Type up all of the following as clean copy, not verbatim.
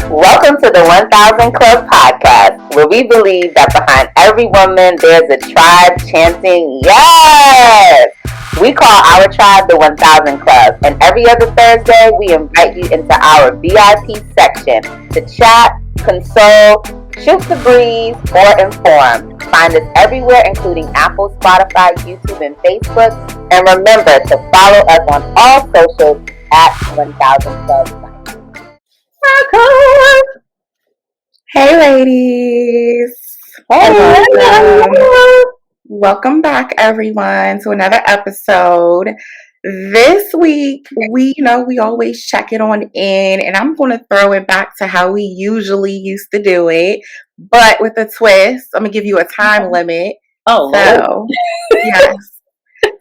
Welcome to the 1000 Club podcast, where we believe that behind every woman there's a tribe chanting yes. We call our tribe the 1000 Club, and every other Thursday we invite you into our VIP section to chat, console, shoot the breeze, or inform. Find us everywhere, including Apple, Spotify, YouTube, and Facebook. And remember to follow us on all socials at 1000 Club. Hey ladies. Hey. Welcome back everyone to another episode. This week we always check it on in, and I'm going to throw it back to how we usually used to do it, but with a twist. I'm going to give you a time limit. Yes.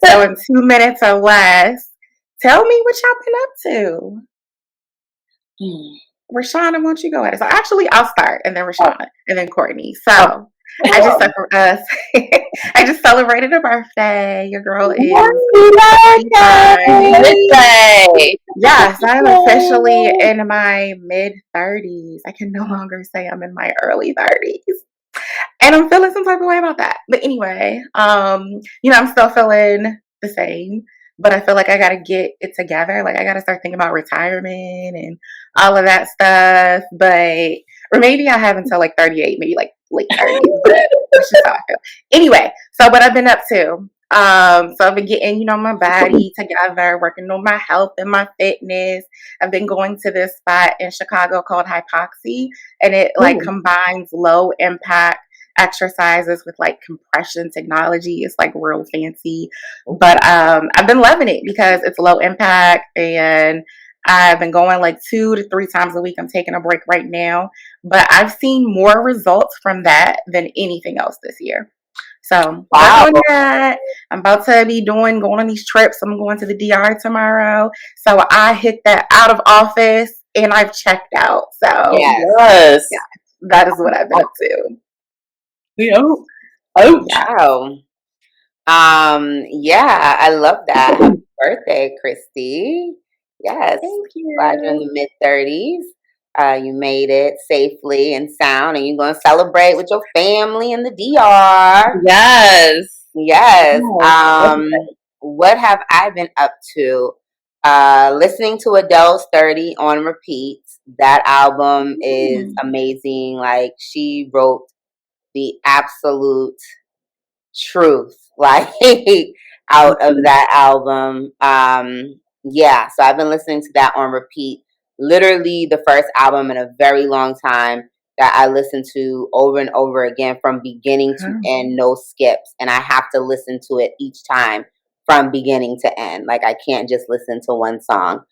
So in 2 minutes or less, tell me what y'all been up to. Rashana, why don't you go ahead? So actually, I'll start, and then Rashana, and then Courtney. So I just celebrated a birthday. Your girl is birthday. Yes, I'm officially in my mid-30s. I can no longer say I'm in my early 30s. And I'm feeling some type of way about that. But anyway, I'm still feeling the same. But I feel like I got to get it together. Like, I got to start thinking about retirement and all of that stuff. Or maybe I have until like 38, maybe like late 30s. But that's just how I feel. Anyway, so what I've been up to. So I've been getting, my body together, working on my health and my fitness. I've been going to this spot in Chicago called Hypoxia, and it combines low impact exercises with like compression technology. It's like real fancy, but I've been loving it because it's low impact, and I've been going like 2 to 3 times a week. I'm taking a break right now, but I've seen more results from that than anything else this year. So wow. I'm about to be going on these trips. I'm going to the DR tomorrow. So I hit that out of office and I've checked out. So yes. That is what I've been up to. Oh, wow. I love that. Happy birthday, Christy. Yes. Thank you. Glad you're in the mid-30s. You made it safely and sound, and you're going to celebrate with your family in the DR. Yes. What have I been up to? Listening to Adele's 30 on repeat. That album is amazing. Like, she wrote the absolute truth, like, out of that album. So I've been listening to that on repeat. Literally the first album in a very long time that I listen to over and over again from beginning to end, no skips. And I have to listen to it each time from beginning to end. Like, I can't just listen to one song.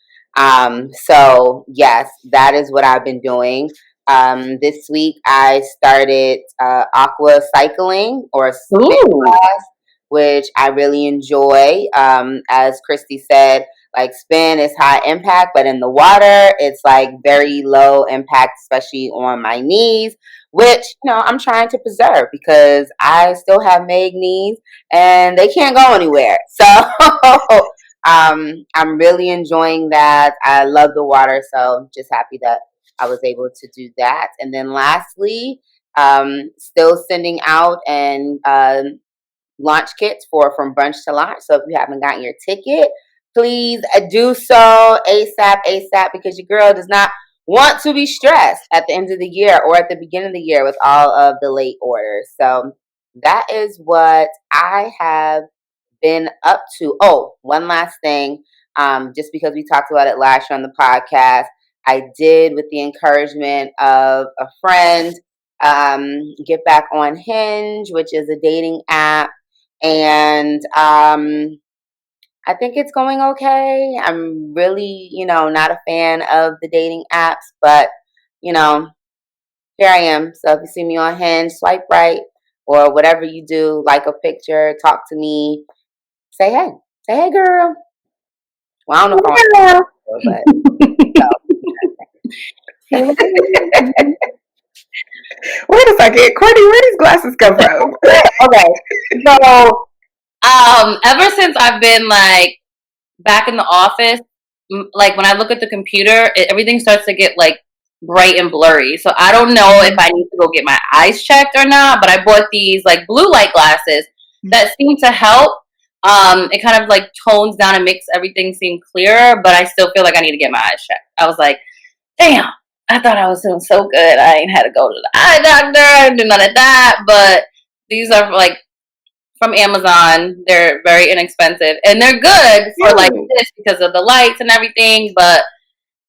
So yes, that is what I've been doing. This week I started aqua cycling or spin class, which I really enjoy. As Christy said, like, spin is high impact, but in the water it's like very low impact, especially on my knees, which I'm trying to preserve because I still have meg knees and they can't go anywhere. So I'm really enjoying that. I love the water, so just happy that I was able to do that. And then lastly, still sending out and launch kits from brunch to launch. So if you haven't gotten your ticket, please do so ASAP, because your girl does not want to be stressed at the end of the year or at the beginning of the year with all of the late orders. So that is what I have been up to. Oh, one last thing. Just because we talked about it last year on the podcast, I did, with the encouragement of a friend, get back on Hinge, which is a dating app. And I think it's going okay. I'm really, not a fan of the dating apps, but, here I am. So if you see me on Hinge, swipe right, or whatever you do, like a picture, talk to me, say hey. Say hey, girl. Well, I don't know if I'm Wait a second, Courtney, where these glasses come from? Okay, so ever since I've been like back in the office, like when I look at the computer, everything starts to get like bright and blurry. So I don't know if I need to go get my eyes checked or not, but I bought these like blue light glasses that seem to help. It kind of like tones down and makes everything seem clearer, but I still feel like I need to get my eyes checked. I was like, damn, I thought I was doing so good. I ain't had to go to the eye doctor and do none of that. But these are like from Amazon. They're very inexpensive and they're good for like this because of the lights and everything. But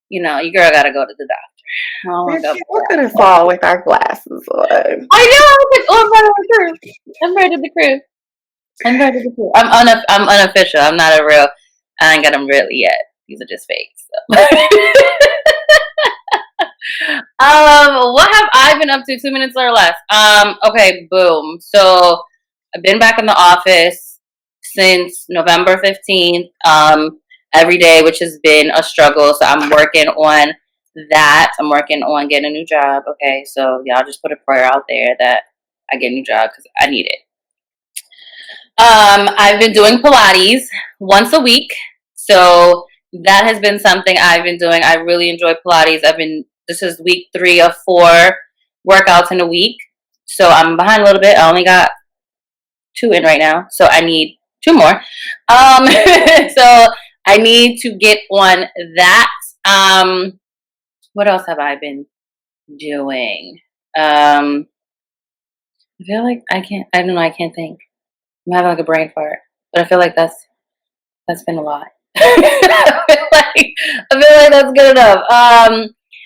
you know, your girl gotta go to the doctor. Oh my God. We're gonna fall with our glasses on. I know. I was like, oh, I'm ready to the crew. I'm ready to the crew. I'm unofficial. I'm not a real. I ain't got them really yet. These are just fake. So. What have I been up to? 2 minutes or less. Okay, boom. So I've been back in the office since November 15th. Every day, which has been a struggle. So I'm working on that. I'm working on getting a new job. Okay, so y'all just put a prayer out there that I get a new job because I need it. I've been doing Pilates once a week. So that has been something I've been doing. I really enjoy Pilates. This is week 3 of 4 workouts in a week. So I'm behind a little bit. I only got 2 in right now. So I need 2 more. So I need to get on that. What else have I been doing? I feel like I don't know, I can't think. I'm having like a brain fart. But I feel like that's been a lot. I feel like that's good enough.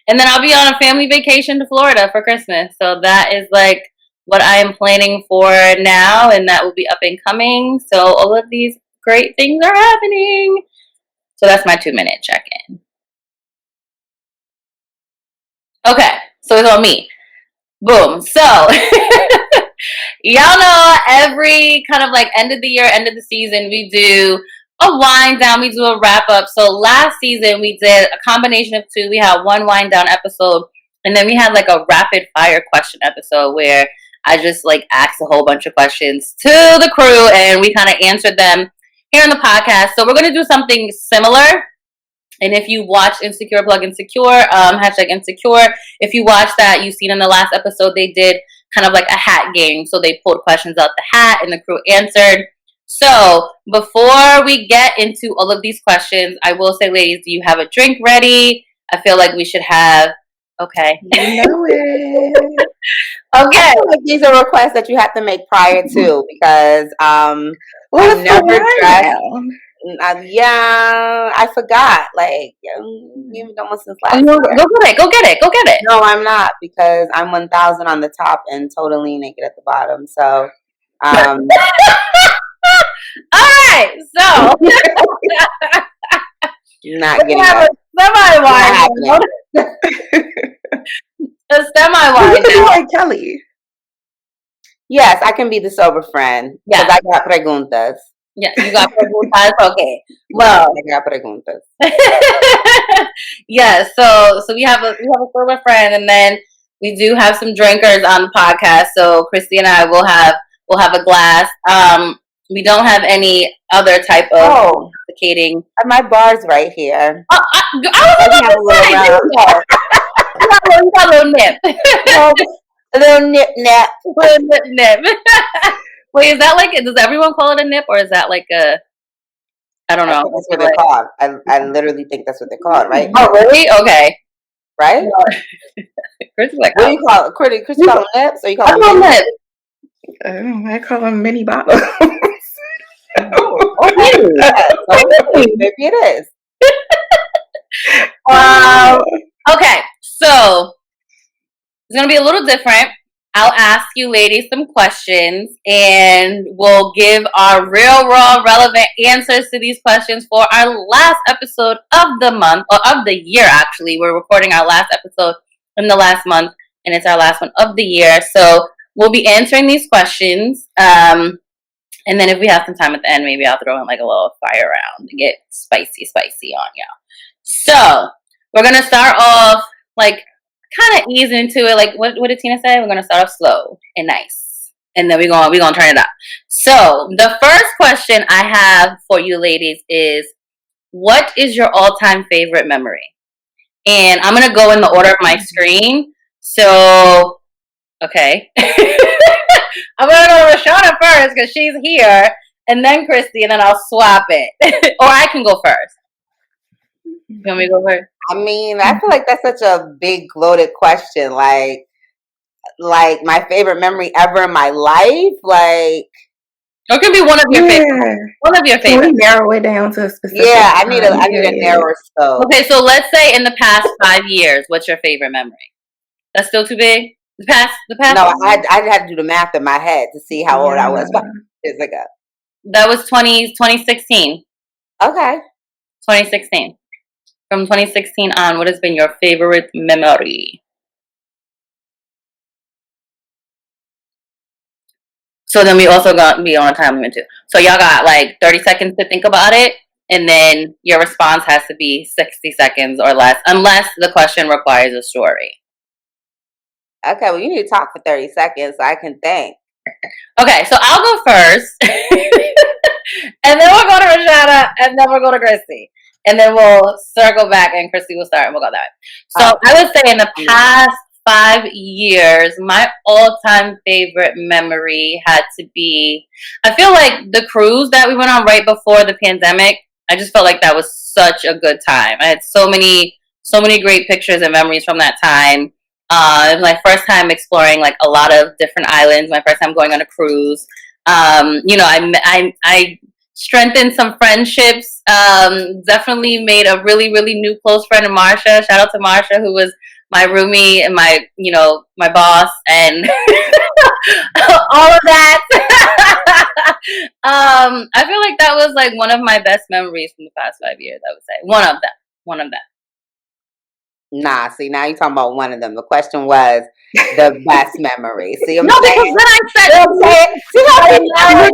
And then I'll be on a family vacation to Florida for Christmas. So that is like what I am planning for now, and that will be up and coming. So all of these great things are happening. So that's my 2-minute check-in. Okay, so it's on me. Boom. So y'all know every kind of like end of the year, end of the season, we do a wind down, we do a wrap up. So last season we did a combination of 2. We had one wind down episode, and then we had like a rapid fire question episode where I just like asked a whole bunch of questions to the crew and we kind of answered them here on the podcast. So we're going to do something similar. And if you watch Insecure Plug Insecure, hashtag Insecure, if you watch that, you've seen in the last episode, they did kind of like a hat game. So they pulled questions out the hat and the crew answered. So before we get into all of these questions, I will say, ladies, do you have a drink ready? I feel like we should have. Okay. You know it. Okay. I feel like these are requests that you have to make prior to because I've never dressed. Yeah, I forgot. Like, you've been almost since last year. Go get it. No, I'm not because I'm 1,000 on the top and totally naked at the bottom. So, all right. So, not getting that. Semi-wide. A semi-wide. You like Kelly. Yes, I can be the sober friend. Yeah, I got preguntas. Yeah, you got preguntas. Okay. Well, I got preguntas. Yeah. So we have a sober friend, and then we do have some drinkers on the podcast. So Christy and I will have a glass. We don't have any other type of intoxicating. My bar's right here. I was about to say, you got a little nip. A little nip nap. Little nip. Wait, is that like? Does everyone call it a nip, or is that like a? I don't know. That's what they're called. I literally think that's what they're called, right? Oh, really? Okay. Right? Chris is like, what do you call it? Chris, you call them nips, or you call them nips? I call them mini bottles. Maybe it is. Okay, so it's gonna be a little different. I'll ask you ladies some questions and we'll give our real, raw, relevant answers to these questions for our last episode of the month, or of the year actually. We're recording our last episode in the last month and it's our last one of the year. So we'll be answering these questions. And then if we have some time at the end, maybe I'll throw in like a little fire round to get spicy on y'all. So we're going to start off like kind of ease into it. Like what did Tina say? We're going to start off slow and nice. And then we're going to turn it up. So the first question I have for you ladies is, what is your all-time favorite memory? And I'm gonna go in the order of my screen. So, okay. I'm gonna go to Rashana first because she's here, and then Christy, and then I'll swap it. Or I can go first. You want me to go first? I mean, I feel like that's such a big, loaded question. Like my favorite memory ever in my life. Like, it can be one of your favorite. One of your favorites. Can we narrow it down to a specific? Yeah, I need a narrower scope. Okay, so let's say in the past 5 years, what's your favorite memory? That's still too big. The past. No, I'd have to do the math in my head to see how old I was 5 years ago. That was 2016. Okay. 2016. From 2016 on, what has been your favorite memory? So then we also got to be on a time limit too. So y'all got like 30 seconds to think about it, and then your response has to be 60 seconds or less, unless the question requires a story. Okay, well, you need to talk for 30 seconds so I can think. Okay, so I'll go first, and then we'll go to Rashana, and then we'll go to Christy. And then we'll circle back, and Christy will start, and we'll go that way. So I would say in the past 5 years, my all-time favorite memory had to be, I feel like the cruise that we went on right before the pandemic, I just felt like that was such a good time. I had so many great pictures and memories from that time. It was my first time exploring like a lot of different islands, my first time going on a cruise. I strengthened some friendships. Definitely made a really, really new close friend in Marsha. Shout out to Marsha, who was my roomie and my boss and all of that. I feel like that was like one of my best memories from the past 5 years, I would say. One of them. Nah, see, now you're talking about one of them. The question was the best memory. See, no, because then I said,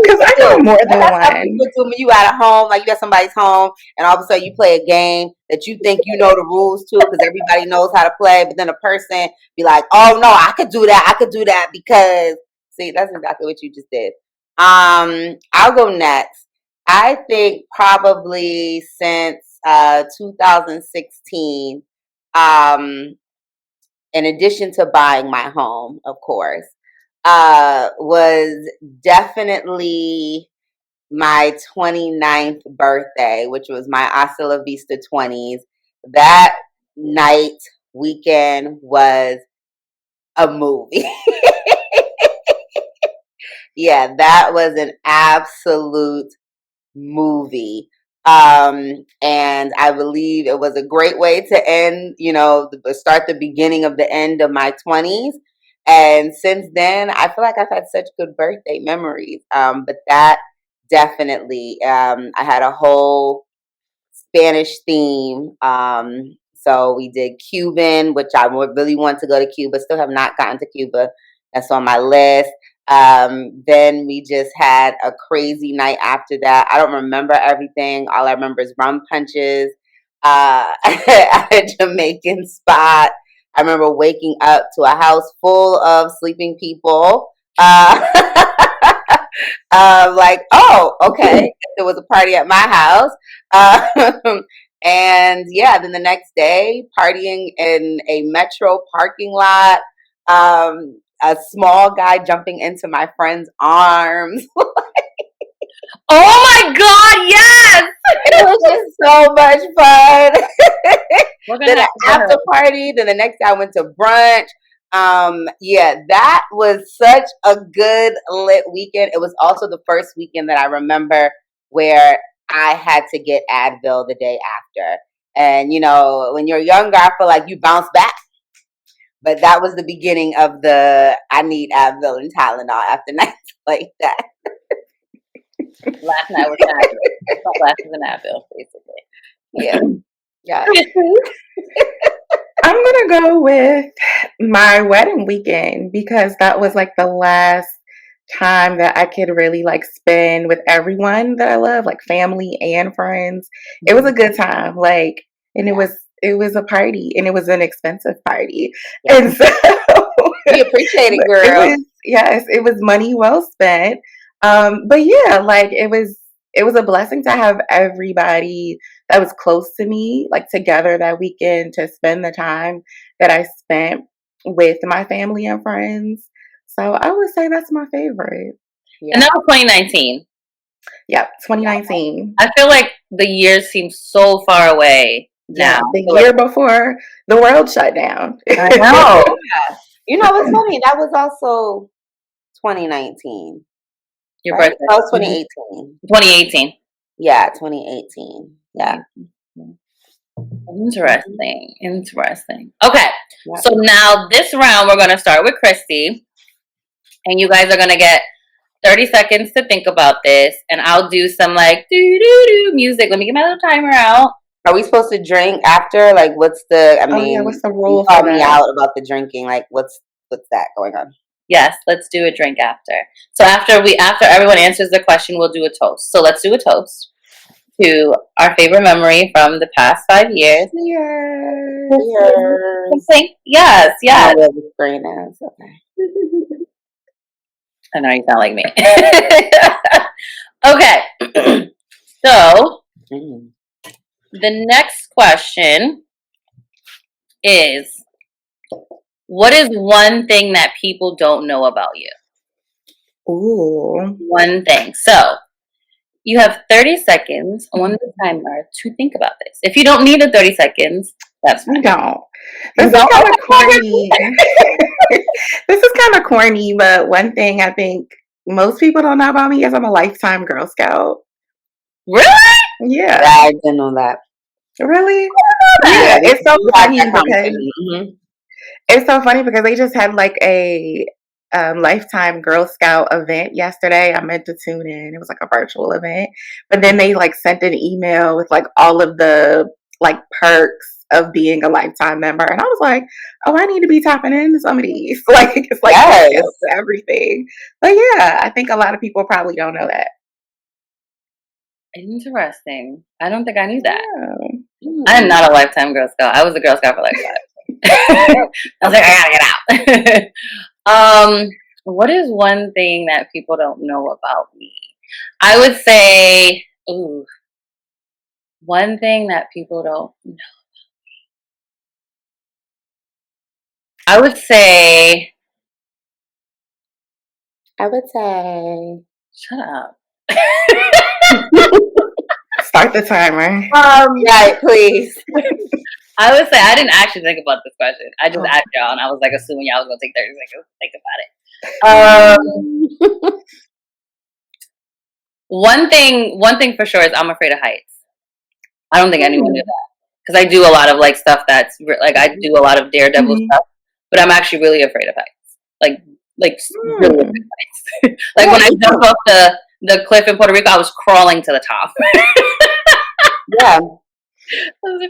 because I know more than one. When you at a home, like you at somebody's home, and all of a sudden you play a game that you think you know the rules to, because everybody knows how to play, but then a person be like, "Oh no, I could do that," because see, that's exactly what you just did. I'll go next. I think probably since 2016. In addition to buying my home, of course, was definitely my 29th birthday, which was my Hasta La Vista 20s. That weekend was a movie. Yeah, that was an absolute movie. And I believe it was a great way to end, start the beginning of the end of my 20s. And since then, I feel like I've had such good birthday memories. But that definitely, I had a whole Spanish theme. So we did Cuban, which I would really want to go to Cuba. Still have not gotten to Cuba. That's on my list. Then we just had a crazy night after that. I don't remember everything. All I remember is rum punches at a Jamaican spot. I remember waking up to a house full of sleeping people. Like, oh, okay, there was a party at my house. And yeah, then the next day, partying in a metro parking lot. A small guy jumping into my friend's arms. Oh my God, yes! It was just so much fun. Then an after party. Then the next day I went to brunch. Yeah, that was such a good lit weekend. It was also the first weekend that I remember where I had to get Advil the day after. And when you're younger, I feel like you bounce back. But that was the beginning of I need Advil and Tylenol after nights like that. Last night was Advil. Last was an Advil, basically. Yeah. Yeah. I'm going to go with my wedding weekend, because that was like the last time that I could really like spend with everyone that I love, like family and friends. It was a good time. Like, and it was a party, and it was an expensive party. Yeah. And so we appreciate it, girl. It was money well spent. But yeah, like it was a blessing to have everybody that was close to me, like together that weekend to spend the time that I spent with my family and friends. So I would say that's my favorite. And that was 2019. Yep, 2019. I feel like the years seem so far away now. Yeah, the year before the world shut down. I know. Yeah. You know, it's funny. That was also 2019. Your right? birthday. That was 2018. 2018. Yeah, 2018. Yeah. Interesting. Okay. Yeah. So now this round, we're going to start with Christy. And you guys are going to get 30 seconds to think about this. And I'll do some like doo-doo-doo music. Let me get my little timer out. Are we supposed to drink after? Like, what's the, what's the rule? You called me out about the drinking. Like, what's that going on? Yes, let's do a drink after. So after everyone answers the question, we'll do a toast. So let's do a toast to our favorite memory from the past 5 years. Yes. I know the screen is. Okay. I know you sound like me. Okay. So the next question is, what is one thing that people don't know about you? Ooh. One thing. So you have 30 seconds on the timer to think about this. If you don't need the 30 seconds, that's fine. No. This is kind of corny. This is kind of corny, but one thing I think most people don't know about me is I'm a lifetime Girl Scout. Really? Yeah. I didn't know that. Really? Yeah. It's so funny because it's so funny because they just had like a lifetime Girl Scout event yesterday. I meant to tune in. It was like a virtual event, but then they like sent an email with like all of the like perks of being a lifetime member, and I was like, oh, I need to be tapping into some of these. Like it's like everything. But yeah, I think a lot of people probably don't know that. Interesting. I don't think I knew that. I am not a lifetime Girl Scout. I was a Girl Scout for like 5. I was like, I gotta get out. What is one thing that people don't know about me? I would say, one thing that people don't know. I would say. Shut up. Start the timer. Right, please. I would say I didn't actually think about this question. I just asked y'all, and I was like assuming y'all was gonna take 30 seconds to think about it. One thing for sure is I'm afraid of heights. I don't think anyone knew that because I do a lot of like stuff that's like I do a lot of daredevil stuff, but I'm actually really afraid of heights. Like really afraid of heights. Like when I jumped off the cliff in Puerto Rico, I was crawling to the top. Yeah.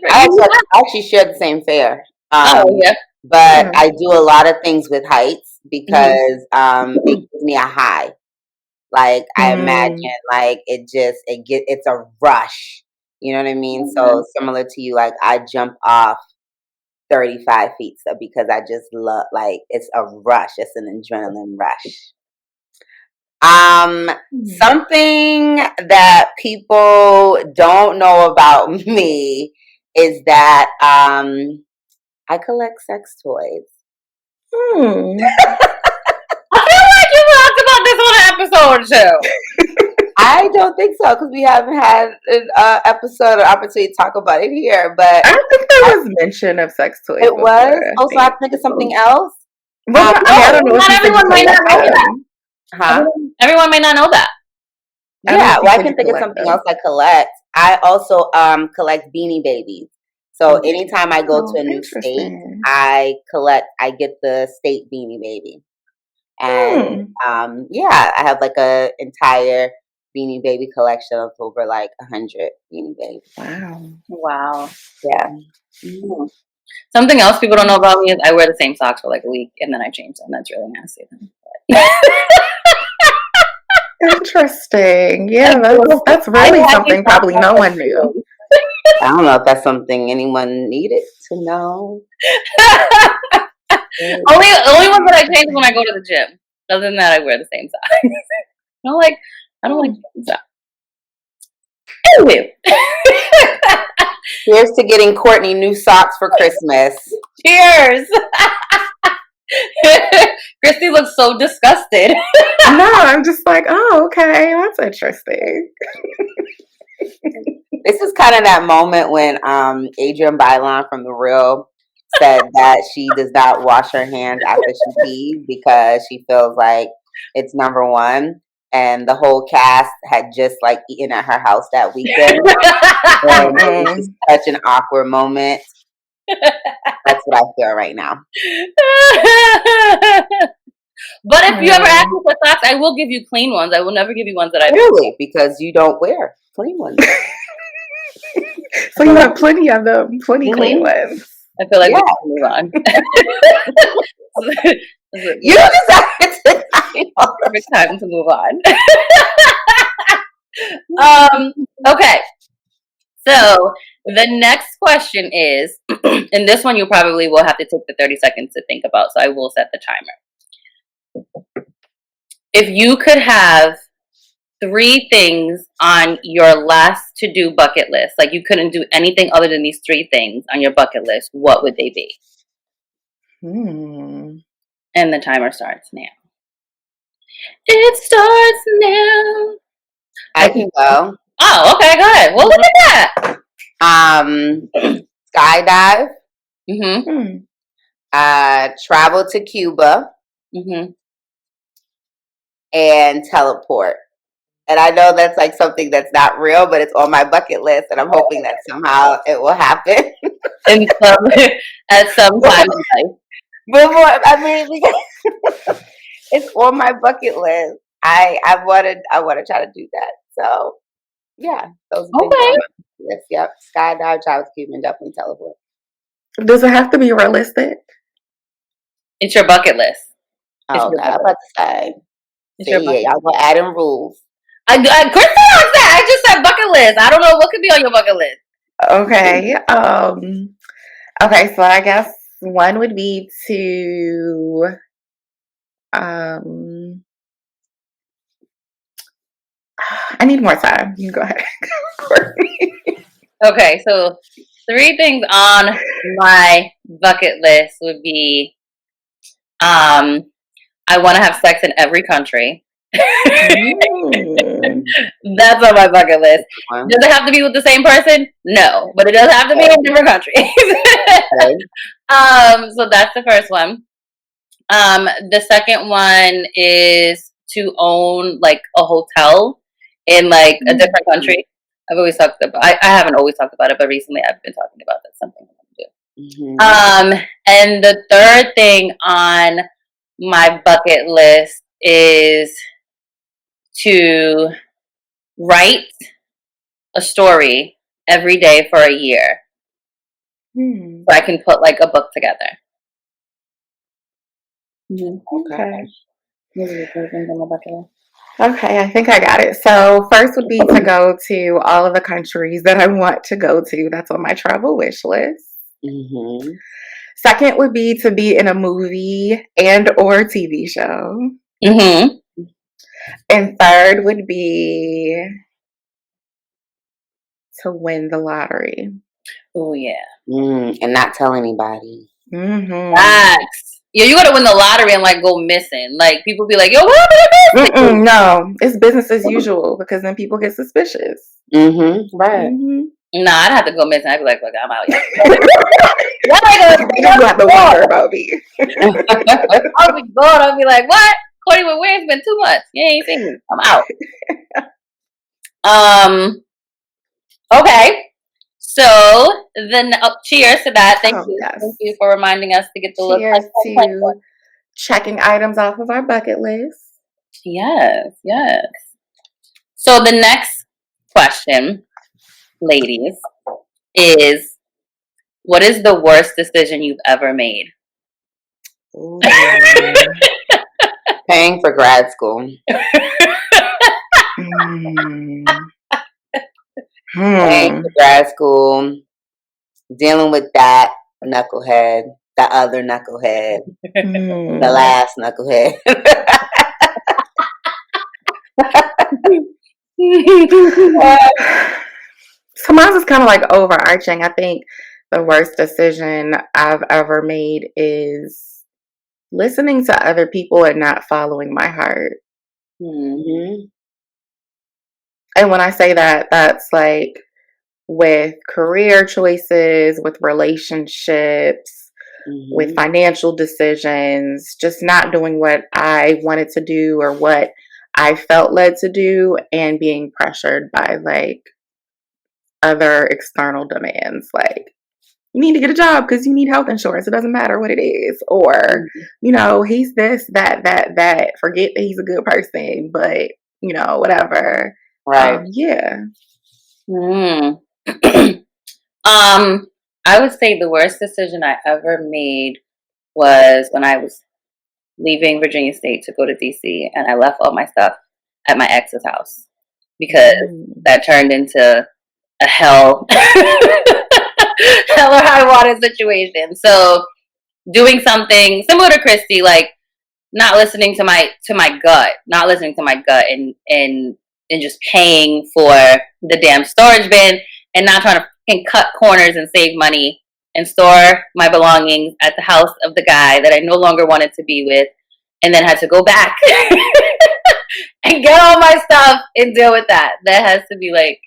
I actually share the same fear. But I do a lot of things with heights because it gives me a high. Like I imagine, like it's a rush. You know what I mean? So similar to you, like I jump off 35 feet because I just love, like it's a rush. It's an adrenaline rush. Something that people don't know about me is that I collect sex toys. I feel like you talked about this on an episode or two. I don't think so because we haven't had an episode or opportunity to talk about it here. But I think there was mention of sex toys. It was. Also, I have to think of something else. Well, I don't know. Not everyone might not know that. Huh? Everyone may not know that. Yeah, well, I can think of something else I collect. I also collect Beanie Babies. So anytime I go to a new state, I get the state Beanie Baby. And I have like a entire Beanie Baby collection of over like 100 Beanie Babies. Wow. Yeah. Something else people don't know about me is I wear the same socks for like a week and then I change them. That's really nasty. Interesting. Yeah, that's really something probably no one knew. I don't know if that's something anyone needed to know. Only one that I change when I go to the gym. Other than that, I wear the same socks. I don't like socks. Anyway. Here's to getting Courtney new socks for Christmas. Cheers. Christy looks so disgusted. No, I'm just like, oh, okay, that's interesting. This is kind of that moment when Adrienne Bailon from The Real said that she does not wash her hands after she pees because she feels like it's number one. And the whole cast had just like eaten at her house that weekend. And it was just such an awkward moment. That's what I feel right now. But if you ever ask me for socks, I will give you clean ones. I will never give you ones that I really, because you don't wear clean ones. So you have plenty of them, clean ones. I feel like we can move on. You decided to perfect time to move on. Okay. So the next question is, and this one you probably will have to take the 30 seconds to think about, so I will set the timer. If you could have 3 things on your last to-do bucket list, like you couldn't do anything other than these 3 things on your bucket list, what would they be? And the timer starts now. It starts now. I can go. Oh, okay, go ahead. Well, look at that. Skydive. Mm-hmm. Travel to Cuba. Mm-hmm. And teleport. And I know that's like something that's not real, but it's on my bucket list, and I'm hoping that somehow it will happen at some time in life. Before, I mean, because it's on my bucket list. I want to try to do that. So yeah, those are things on my bucket list. Yep, skydive, travel to Cuba, and definitely teleport. Does it have to be realistic? It's your bucket list. Oh, God, I'm about to say. Yeah, y'all gonna add in rules. Kristen wants that. I just said bucket list. I don't know what could be on your bucket list. Okay. Okay, so I guess one would be to I need more time. You can go ahead. Okay, so 3 things on my bucket list would be I want to have sex in every country. That's on my bucket list. Does it have to be with the same person? No, but it does have to be in different countries. So that's the first one. The second one is to own like a hotel in like a different country. I've always talked about. I haven't always talked about it, but recently I've been talking about that. Something I want to do. And the third thing on my bucket list is to write a story every day for a year, so I can put like a book together. Okay. Okay, I think I got it. So first would be to go to all of the countries that I want to go to. That's on my travel wish list. Second would be to be in a movie and or TV show. And third would be to win the lottery. Oh yeah. And not tell anybody. Facts. Yeah, you gotta win the lottery and like go missing. Like people be like, "Yo, what happened?" No, it's business as usual because then people get suspicious. Right. Nah, I'd have to go missing. I'd be like, "Look, I'm out here." You don't have to wonder about me. I'll be gone. I'll be like, "What? Courtney, where? It's been 2 months. You ain't seen me. I'm out." Okay. So then, cheers to that. Thank you. Yes. Thank you for reminding us to get the look. Cheers to checking items off of our bucket list. Yes, yes. So the next question, ladies, is what is the worst decision you've ever made? Paying for grad school. Paying for grad school, dealing with that knucklehead, the other knucklehead, the last knucklehead. So mine is kind of like overarching. I think the worst decision I've ever made is listening to other people and not following my heart. Mm-hmm. And when I say that, that's like with career choices, with relationships, with financial decisions, just not doing what I wanted to do or what I felt led to do, and being pressured by like other external demands. Like, you need to get a job because you need health insurance. It doesn't matter what it is. Or, he's this, that. Forget that he's a good person, but, whatever. Right. Yeah. I would say the worst decision I ever made was when I was leaving Virginia State to go to DC, and I left all my stuff at my ex's house because that turned into a hell or high water situation. So doing something similar to Christy, like not listening to my gut, and just paying for the damn storage bin and not trying to cut corners and save money and store my belongings at the house of the guy that I no longer wanted to be with, and then had to go back and get all my stuff and deal with that. That has to be like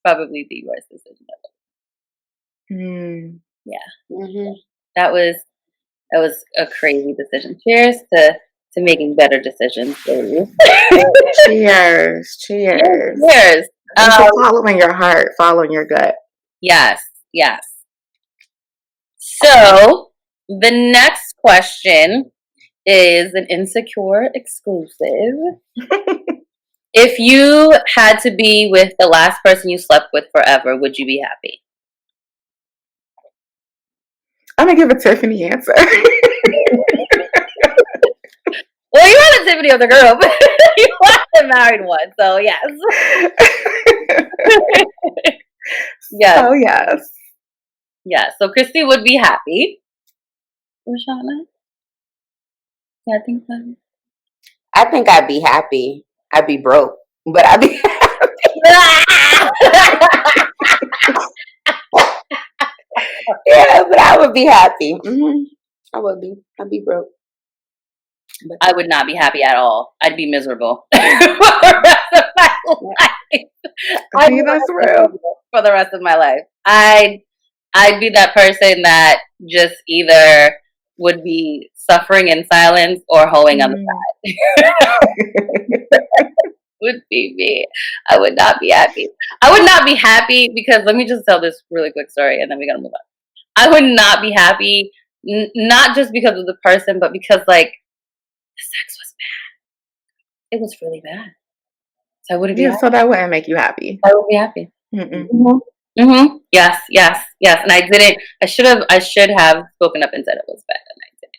probably the worst decision ever. Yeah. That was a crazy decision. Cheers to making better decisions, baby. Cheers. Cheers. Following your heart, following your gut. Yes. So the next question is an Insecure exclusive. If you had to be with the last person you slept with forever, would you be happy? I'm gonna give a Tiffany answer. Well, you are the Tiffany of the group. You are the married one, so yes. Yes. Oh yes. Yeah, so Christy would be happy. Rashana? Yeah, I think so. I think I'd be happy. I'd be broke, but I'd be happy. Yeah, but I would be happy. I would be. I'd be broke. But I would not be happy at all. I'd be miserable for the rest of my life. That's real. For the rest of my life. I'd be that person that just either would be suffering in silence or hoeing on the side. Would be me. I would not be happy. I would not be happy because, let me just tell this really quick story and then we're going to move on. I would not be happy, not just because of the person, but because like the sex was bad. It was really bad. So I wouldn't be happy. So that wouldn't make you happy. I would be happy. Yes. And I didn't. I should have spoken up and said it was bad, and I didn't.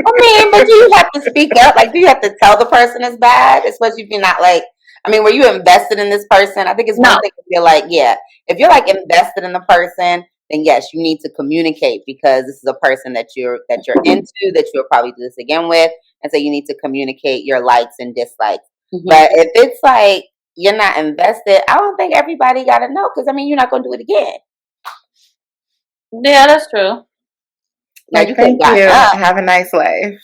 I mean, but do you have to speak up? Like, do you have to tell the person it's bad? Especially if you're not like, I mean, were you invested in this person? I think it's one thing if you're like, if you're like invested in the person, then yes, you need to communicate because this is a person that you're into, that you'll probably do this again with, and so you need to communicate your likes and dislikes. But if it's like you're not invested, I don't think everybody got to know because I mean, you're not going to do it again. Yeah, that's true. Like, thank you. Have a nice life.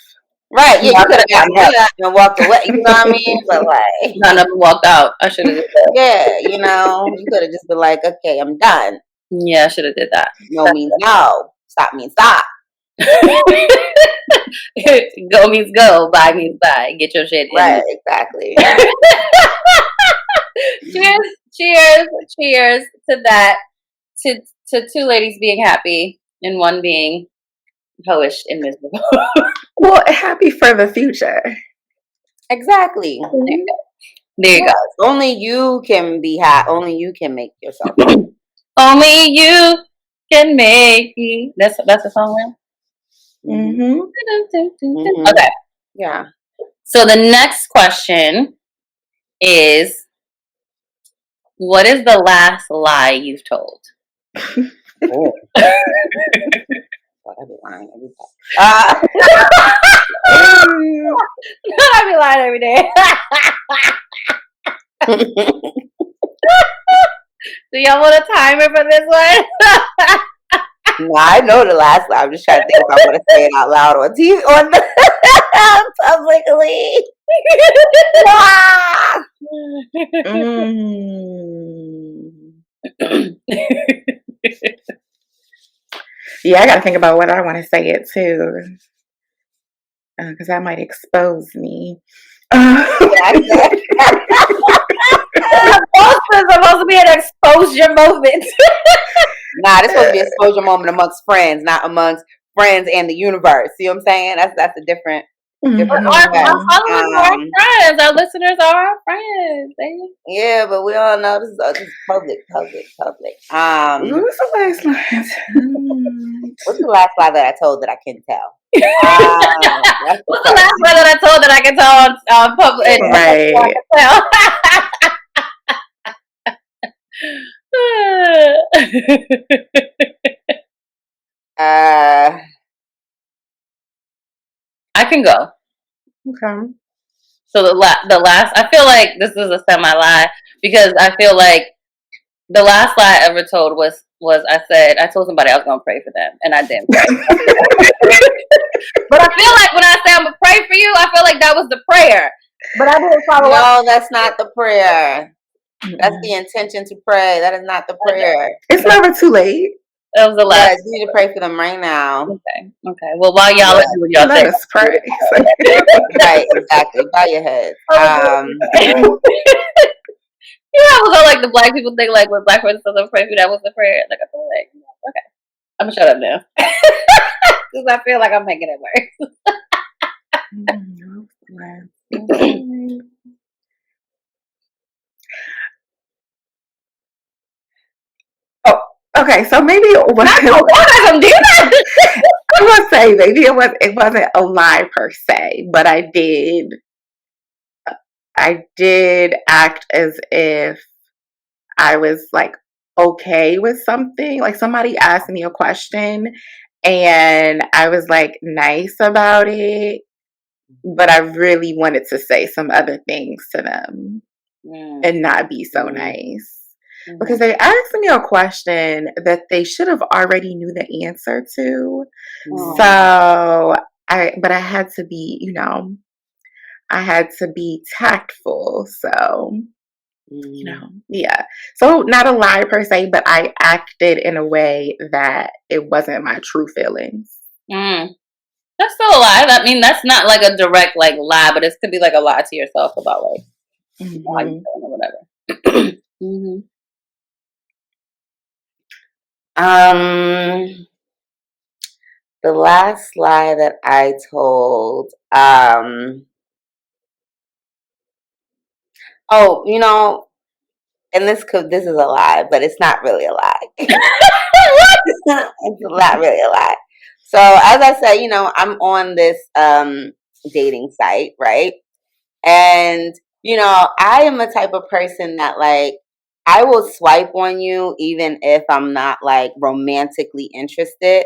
Right. Yeah, you could have gotten up and walked away. You know what I mean? But like, not up and walked out. I should have did that. Yeah, you could have just been like, okay, I'm done. Yeah, I should have did that. No means no. Stop means stop. Go means go. Bye means bye. Get your shit in. Right. Exactly. Cheers to that. To two ladies being happy and one being hoish and miserable. Well, happy for the future. Exactly. There you go. Only you can be happy. Only you can make yourself happy. Only you can make me. That's a song, right? Okay. Yeah. So the next question is, what is the last lie you've told? Oh. I'd be lying every day. I'd be lying every day. Do y'all want a timer for this one? No, I know the last lie. I'm just trying to think if I want to say it out loud on TV on publicly. Yeah, I gotta think about whether I want to say it too, because that might expose me. Boston's supposed to be an exposure moment. Nah, this supposed to be an exposure moment amongst friends, not amongst friends and the universe. See what I'm saying? That's a different. Our followers are our friends. Our listeners are our friends. Yeah, but we all know this is public. What was the last lie? What's the last lie that I told that I can tell? What's the last lie that I told that I can tell on public? Right. I can go. Okay. So the last, I feel like this is a semi-lie because I feel like the last lie I ever told was I told somebody I was going to pray for them, and I didn't pray. But I feel like when I say I'm going to pray for you, I feel like that was the prayer. But I didn't follow up. No, that's not the prayer. That's the intention to pray. That is not the prayer. It's never too late. That was the last. Yeah, you need to pray for them right now. Okay. Well, while y'all do what y'all let us pray. Right, exactly. Bow your head. Yeah, it was all like the black people think like when black person doesn't pray for that was the prayer. Like I feel like okay, I'm gonna shut up now because I feel like I'm making it worse. Oh, okay. So maybe it wasn't. I would say maybe it wasn't a lie per se, but I did act as if I was like okay with something. Like somebody asked me a question and I was like nice about it, but I really wanted to say some other things to them and not be so nice. Because they asked me a question that they should have already knew the answer to. So I had to be, I had to be tactful. So, yeah. So not a lie per se, but I acted in a way that it wasn't my true feelings. That's still a lie. I mean, that's not like a direct like lie, but it could be like a lie to yourself about like how you feeling or whatever. The last lie that I told, and this is a lie, but it's not really a lie. It's not really a lie. So as I said, I'm on this dating site, right? And I am the type of person that like I will swipe on you even if I'm not like romantically interested,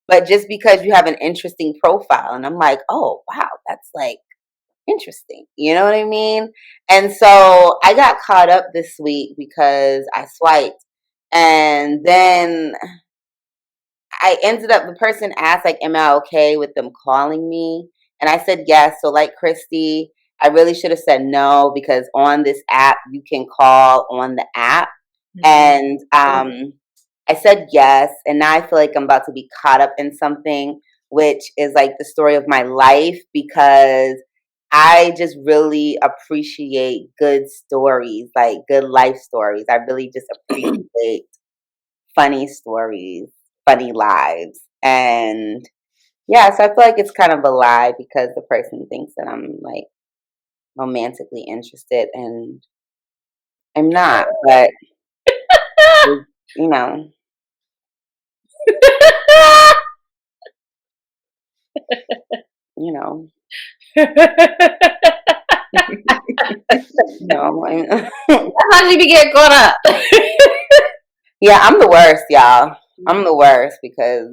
but just because you have an interesting profile and I'm like, oh wow, that's like interesting. You know what I mean? And so I got caught up this week because I swiped and then I ended up, the person asked like, am I okay with them calling me? And I said yes. So like Christy, I really should have said no because on this app, you can call on the app. And I said yes. And now I feel like I'm about to be caught up in something, which is like the story of my life because I just really appreciate good stories, like good life stories. I really just appreciate funny stories, funny lives. And yeah, so I feel like it's kind of a lie because the person thinks that I'm like romantically interested and I'm not, but you know. You know. How did you get caught up? Yeah, I'm the worst, y'all. I'm the worst because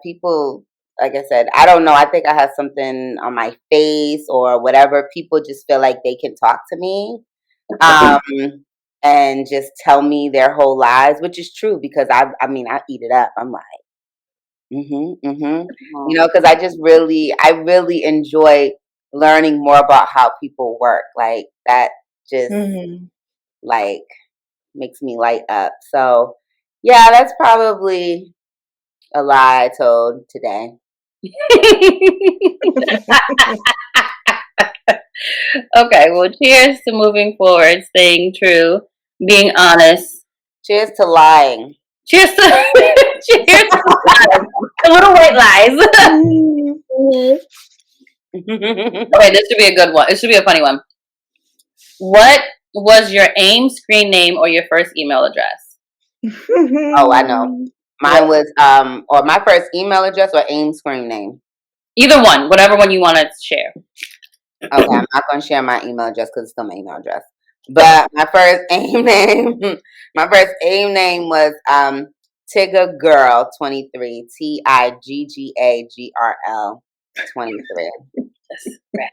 people, like I said, I don't know. I think I have something on my face or whatever. People just feel like they can talk to me. and just tell me their whole lives, which is true because I eat it up. I'm like, because I really enjoy learning more about how people work. Like that just like makes me light up. So yeah, that's probably a lie I told today. Okay, well, cheers to moving forward, staying true, being honest. Cheers to lying. Cheers to cheers to lies. The little white lies. Okay, this should be a good one. It should be a funny one. What was your AIM screen name or your first email address? Oh, I know. Mine was or my first email address or AIM screen name. Either one, whatever one you want to share. Okay, I'm not going to share my email address because it's still my email address. But my first AIM name, was Tigga Girl 23, TIGGAGRL 23,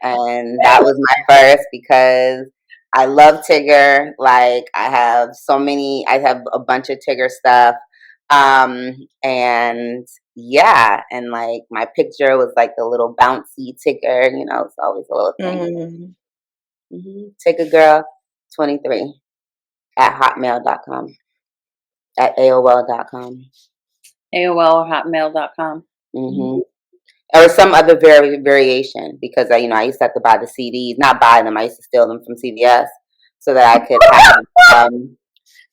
and that was my first because I love Tigger. Like I have a bunch of Tigger stuff, and yeah, and like my picture was like the little bouncy Tigger. It's always a little thing. Tigger Girl 23 at hotmail.com, at AOL.com. AOL or hotmail.com. Or some other variation because I used to have to buy the CDs, not buy them. I used to steal them from CVS so that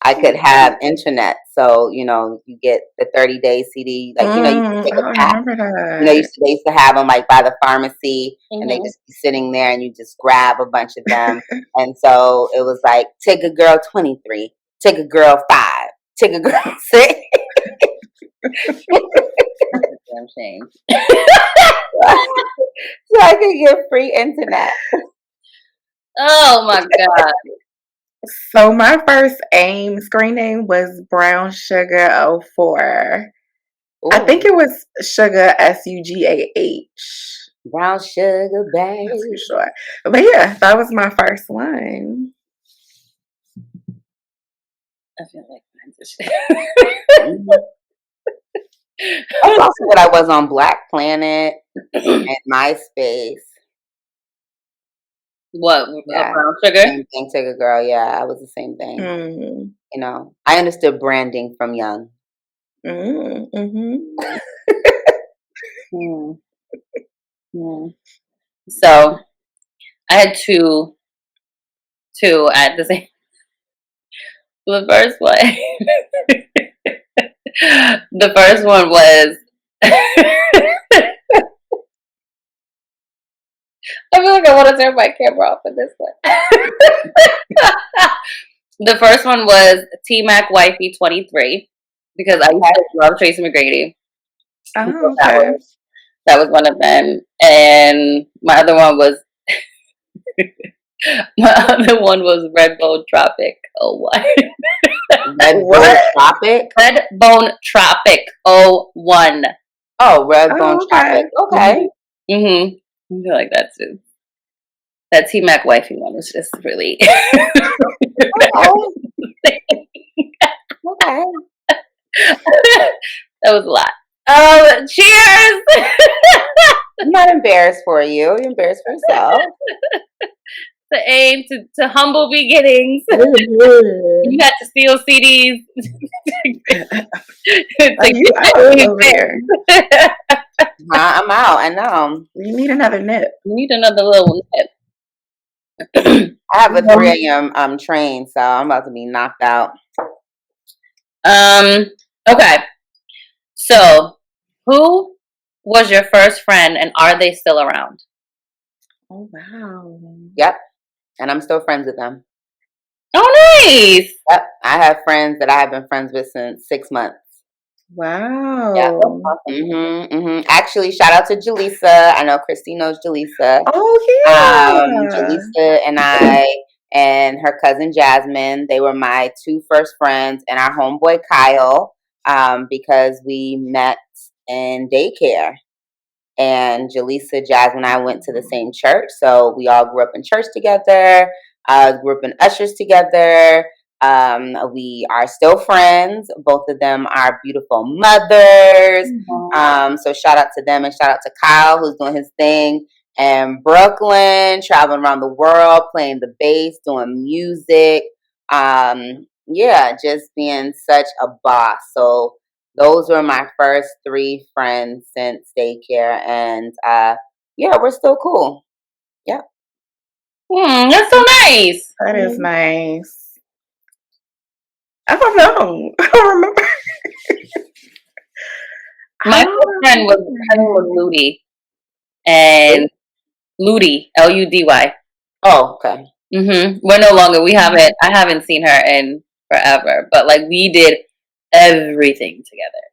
I could have internet. So you get the 30-day CD, like you can take a pack. They used to have them like by the pharmacy, and they just be sitting there, and you just grab a bunch of them. And so it was like Tigger Girl 23, Tigger Girl 5, Tigger Girl 6. Damn shame. So I could get free internet. Oh my God. So my first AIM screen name was Brown Sugar 04. Ooh. I think it was Sugar SUGAH. Brown Sugar, babe. Not too sure. But yeah, that was my first one. I feel like mine's a shit. That's also what I was on Black Planet and MySpace. What? Yeah. Brown Sugar? Same thing, Tigger Girl. Yeah, I was the same thing. I understood branding from young. So I had two at the same. The first one. The first one was. I feel like I want to turn my camera off for this one. The first one was T-Mac Wifey 23 because I used to love Tracy McGrady. Oh, okay. That was one of them, and my other one was Redbone Tropic 01. Redbone Tropic? Redbone Tropic 01. Oh, Redbone Tropic. Okay. I feel like that too. That T-Mac Wifey one was just really. Okay. That was a lot. Cheers! I'm not embarrassed for you. You're embarrassed for yourself. To aim to humble beginnings. You had to steal CDs. You out over there. I'm out. I know. You need another nip. You need another little nip. I have a 3 a.m. Train, so I'm about to be knocked out. Okay. So, who was your first friend, and are they still around? Oh wow. Yep. And I'm still friends with them. Oh, nice. Yep. I have friends that I have been friends with since 6 months. Wow. Yeah. Awesome. Actually, shout out to Jaleesa. I know Christy knows Jaleesa. Oh yeah. Jaleesa and I and her cousin Jasmine, they were my 2 first friends, and our homeboy Kyle, because we met in daycare. And Jaleesa, Jasmine, and I went to the same church, so we all grew up in church together. Grew up in ushers together. We are still friends. Both of them are beautiful mothers. So shout out to them, and shout out to Kyle, who's doing his thing in Brooklyn, traveling around the world, playing the bass, doing music. Yeah, just being such a boss. So those were my first 3 friends since daycare, and yeah, we're still cool. Yeah. That's so nice. That is nice. I don't know. I don't remember. My first friend was Ludi, and Ludi, Ludy. Oh, okay. We're no longer. I haven't seen her in forever, but like we did everything together.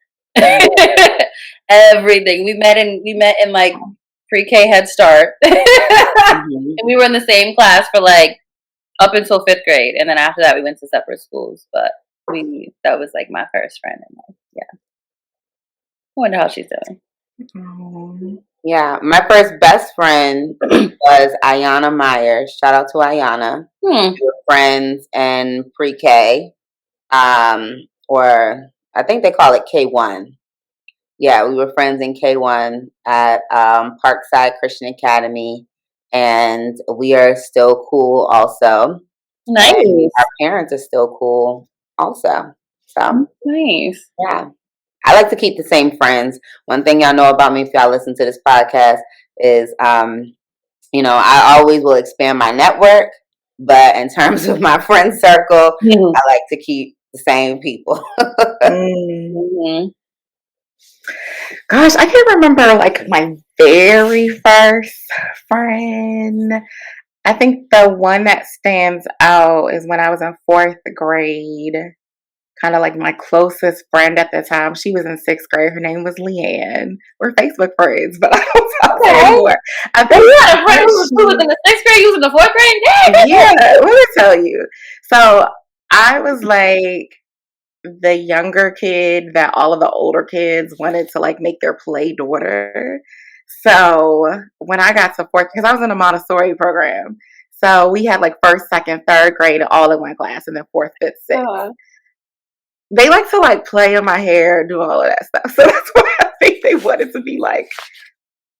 Everything. We met in like pre-K Head Start, and we were in the same class for like up until 5th grade, and then after that we went to separate schools. But that was like my first friend in life. Yeah. I wonder how she's doing. Yeah, my first best friend was Ayana Myers. Shout out to Ayana. We were friends in pre-K, or I think they call it K1. Yeah, we were friends in K1 at Parkside Christian Academy, and we are still cool also. Nice. And our parents are still cool also. So nice. Yeah. I like to keep the same friends. One thing y'all know about me, if y'all listen to this podcast, is I always will expand my network, but in terms of my friend circle, I like to keep the same people. Gosh, I can't remember like my very first friend. I think the one that stands out is when I was in 4th grade. Kind of like my closest friend at the time. She was in 6th grade. Her name was Leanne. We're Facebook friends, but I don't talk to her anymore. I think you had a friend who was in the 6th grade, you was in the 4th grade? Yeah, let me tell you. So I was like the younger kid that all of the older kids wanted to like make their play daughter. So when I got to 4th, because I was in a Montessori program, so we had like 1st, 2nd, 3rd grade all in one class, and then 4th, 5th, 6th. They like to like play in my hair, do all of that stuff. So that's why I think they wanted to be like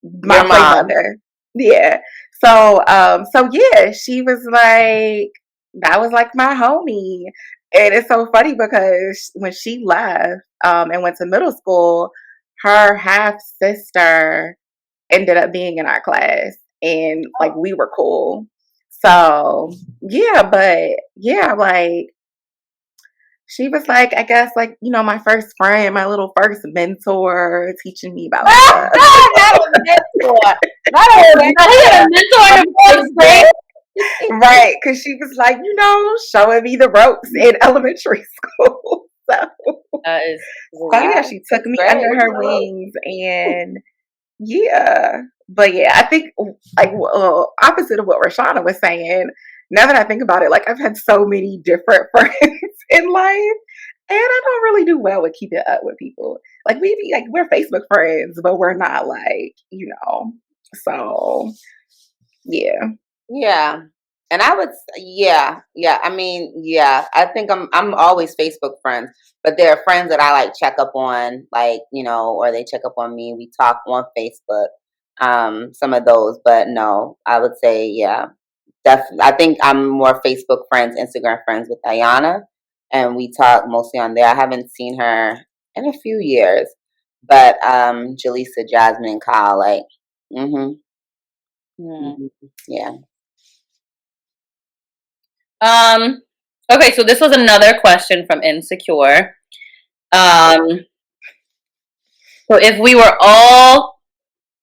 my play mother. Yeah. So yeah, she was like, that was like my homie. And it's so funny because when she left and went to middle school, her half sister ended up being in our class, and like we were cool. So yeah, but yeah, like she was like, I guess, like, my first friend, my little first mentor, teaching me about stuff. Not a mentor. Not a mentor in 4th grade. Right, because she was like, showing me the ropes in elementary school. So yeah, she took me under her wings, and yeah. But yeah, I think like opposite of what Rashana was saying. Now that I think about it, like I've had so many different friends in life, and I don't really do well with keeping up with people. Like we're Facebook friends, but we're not like, so yeah. Yeah. And I would, yeah. I mean, yeah. I think I'm always Facebook friends, but there are friends that I like check up on, like, or they check up on me. We talk on Facebook. Some of those, but no, I would say, yeah. I think I'm more Facebook friends, Instagram friends with Ayana, and we talk mostly on there. I haven't seen her in a few years, but Jaleesa, Jasmine, and Kyle, like, yeah. Okay, so this was another question from Insecure. So if we were all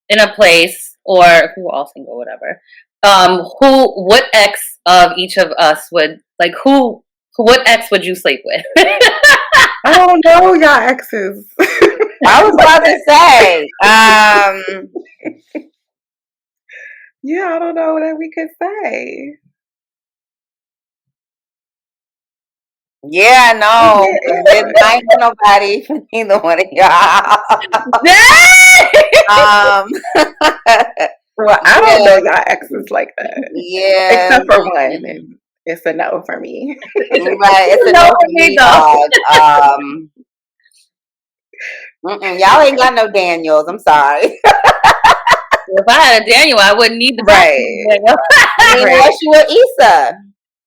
in a place, or if we were all single, whatever, what ex of each of us would, like, what ex would you sleep with? I don't know y'all exes. I was about to say, yeah, I don't know what we could say. Yeah, no, it might be nobody for neither one of y'all. Well, I don't know y'all exes like that. Yeah, except for one. it's a no for me. Right, it's a no for me, dog. Y'all ain't got no Daniels. I'm sorry. If I had a Daniel, I wouldn't need the right. I mean, unless you were Issa.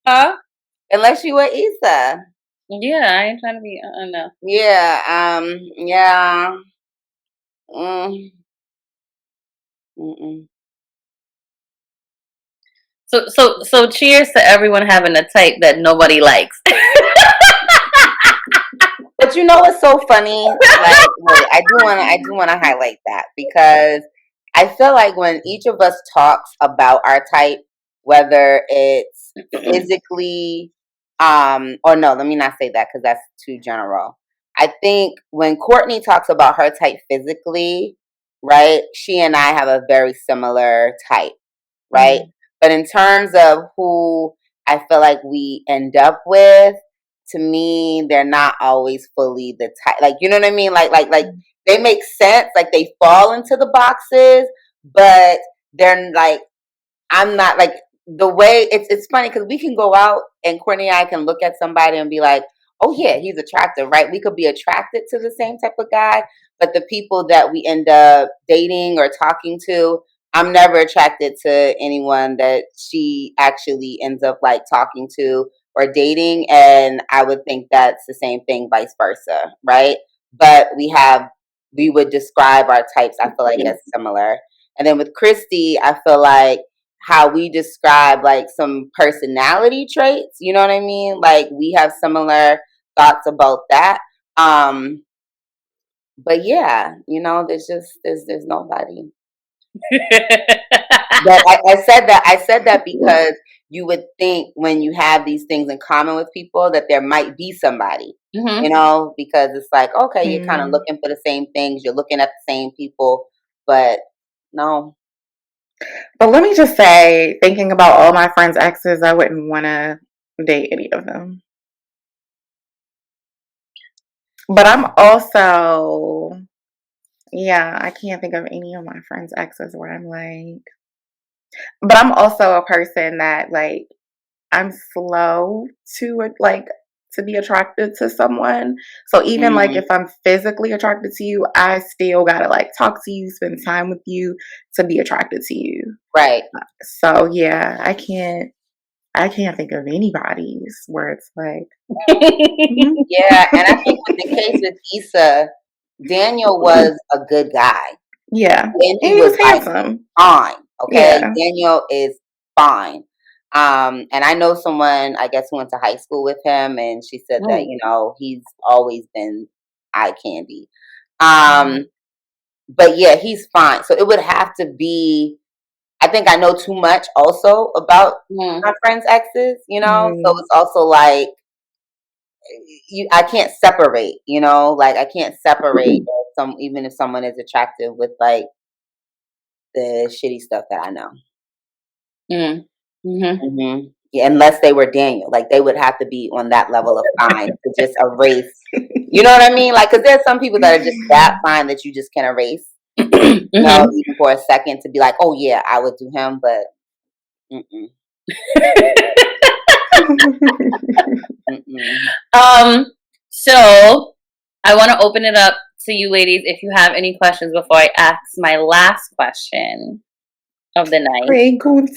Huh? Unless you were Issa. Yeah, I ain't trying to be. No. Yeah. Yeah. Mm-mm. So cheers to everyone having a type that nobody likes. But you know what's so funny? Like, wait, I do wanna highlight that because I feel like when each of us talks about our type, whether it's physically, or no, let me not say that because that's too general. I think when Courtney talks about her type physically, right, she and I have a very similar type, right? But in terms of who I feel like we end up with, to me, they're not always fully the type. Like, you know what I mean? Like they make sense. Like they fall into the boxes, but they're like, I'm not like the way it's funny because we can go out and Courtney and I can look at somebody and be like, oh yeah, he's attractive, right? We could be attracted to the same type of guy, but the people that we end up dating or talking to, I'm never attracted to anyone that she actually ends up like talking to or dating. And I would think that's the same thing, vice versa, right? But we would describe our types, I feel like, as similar. And then with Christy, I feel like how we describe like some personality traits, you know what I mean? Like we have similar thoughts about that. But yeah, you know, there's nobody. But I said that because you would think when you have these things in common with people that there might be somebody, you know, because it's like, okay, you're kind of looking for the same things, you're looking at the same people, but no. But let me just say, thinking about all my friends' exes, I wouldn't want to date any of them. But I'm also, yeah, I can't think of any of my friends' exes where I'm like, but I'm also a person that like, I'm slow to like to be attracted to someone. So even like if I'm physically attracted to you, I still gotta like talk to you, spend time with you to be attracted to you. Right. So yeah, I can't think of anybody's where it's like Yeah, and I think with the case with Issa, Daniel was a good guy. Yeah. And he was like handsome. fine. Okay. Yeah. Daniel is fine. And I know someone, I guess, who went to high school with him, and she said that, you know, he's always been eye candy. But yeah, he's fine. So it would have to be, I think I know too much also about my friends' exes, you know? So it's also like, I can't separate, you know? Like, I can't separate even if someone is attractive with like the shitty stuff that I know. Yeah, unless they were Daniel, like they would have to be on that level of fine to just erase. You know what I mean? Like, because there's some people that are just that fine that you just can erase. You know, even for a second to be like, oh yeah, I would do him, but. So I want to open it up to you ladies if you have any questions before I ask my last question of the night. Preguntas.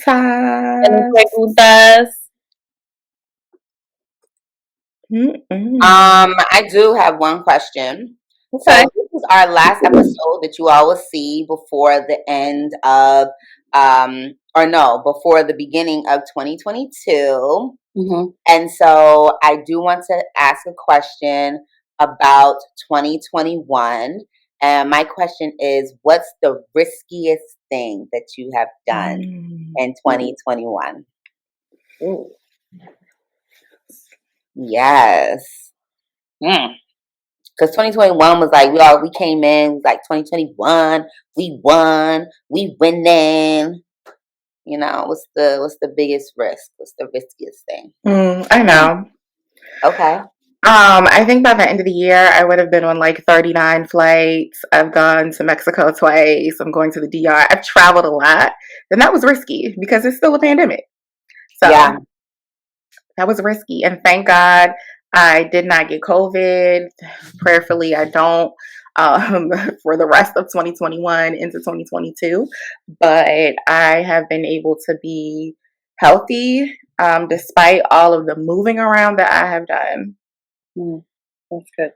I do have one question. Okay. So this is our last episode that you all will see before the end of, before the beginning of 2022. And so I do want to ask a question about 2021. And my question is, what's the riskiest thing that you have done in 2021? Ooh. Yes. Because 2021 was like, we came in, it was like 2021, we won, we winning. You know, what's the biggest risk? What's the riskiest thing? I know. Okay. I think by the end of the year, I would have been on like 39 flights. I've gone to Mexico twice. I'm going to the DR. I've traveled a lot. And that was risky because it's still a pandemic. So, yeah. that was risky. And thank God I did not get COVID. Prayerfully, I don't for the rest of 2021 into 2022. But I have been able to be healthy despite all of the moving around that I have done. That's good.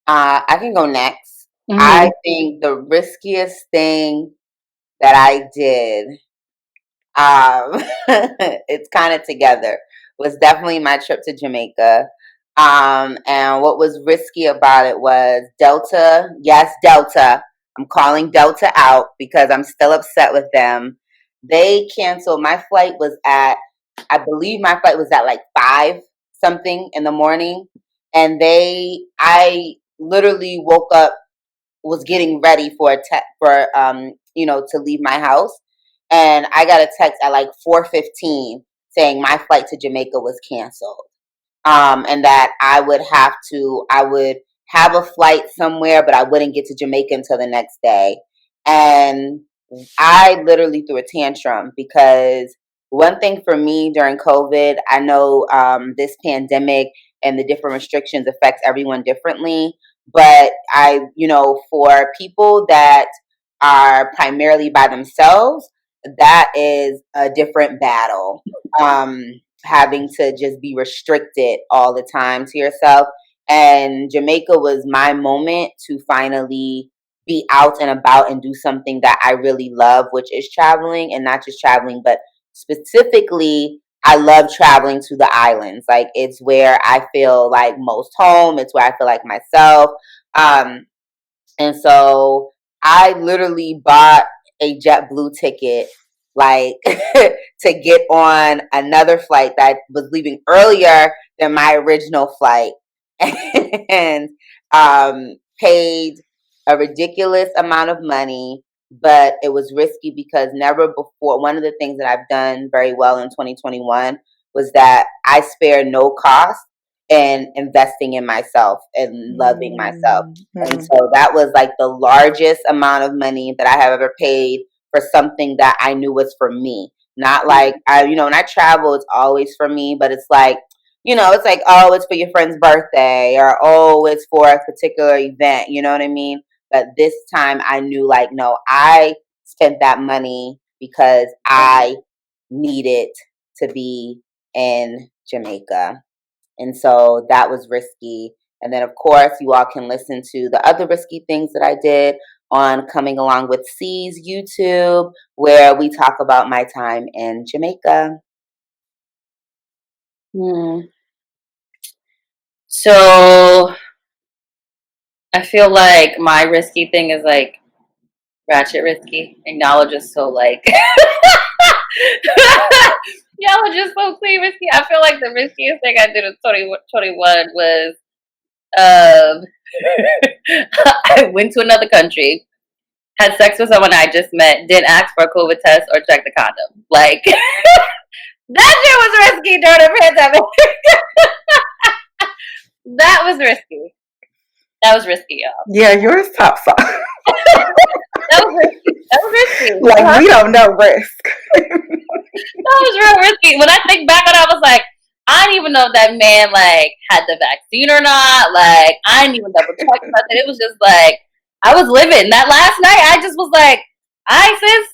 I can go next. I think the riskiest thing that I did, it's kind of together, was definitely my trip to Jamaica. And what was risky about it was Delta. Yes, Delta. I'm calling Delta out because I'm still upset with them. They canceled. My flight was at, I believe my flight was at like 5 something in the morning. And I literally woke up, was getting ready for to leave my house, and I got a text at like 4:15 saying my flight to Jamaica was canceled, and that I would have a flight somewhere, but I wouldn't get to Jamaica until the next day. And I literally threw a tantrum because one thing for me during COVID, I know this pandemic and the different restrictions affects everyone differently. But for people that are primarily by themselves, that is a different battle. Having to just be restricted all the time to yourself. And Jamaica was my moment to finally be out and about and do something that I really love, which is traveling, and not just traveling, but specifically, I love traveling to the islands. Like, it's where I feel like most home. It's where I feel like myself. And so I literally bought a JetBlue ticket, like, to get on another flight that was leaving earlier than my original flight, and paid a ridiculous amount of money. But it was risky because never before, one of the things that I've done very well in 2021 was that I spare no cost in investing in myself and loving myself. And so that was like the largest amount of money that I have ever paid for something that I knew was for me. Not like, when I travel, it's always for me, but it's like, it's like, oh, it's for your friend's birthday, or, oh, it's for a particular event. You know what I mean? But this time I knew, like, no, I spent that money because I needed to be in Jamaica. And so that was risky. And then, of course, you all can listen to the other risky things that I did on Coming Along with C's YouTube, where we talk about my time in Jamaica. So I feel like my risky thing is like ratchet risky. And y'all are just so like y'all are just so clean risky. I feel like the riskiest thing I did in 2021 was I went to another country, had sex with someone I just met, didn't ask for a COVID test or check the condom. Like, that shit was risky during the pandemic. That was risky. That was risky, y'all. Yeah, yours top five. That was risky. Like, we don't know risk. That was real risky. When I think back on it, I was like, I didn't even know if that man, like, had the vaccine or not. Like, I didn't even double check nothing. It was just like, I was living. That last night, I just was like, "Hi, sis."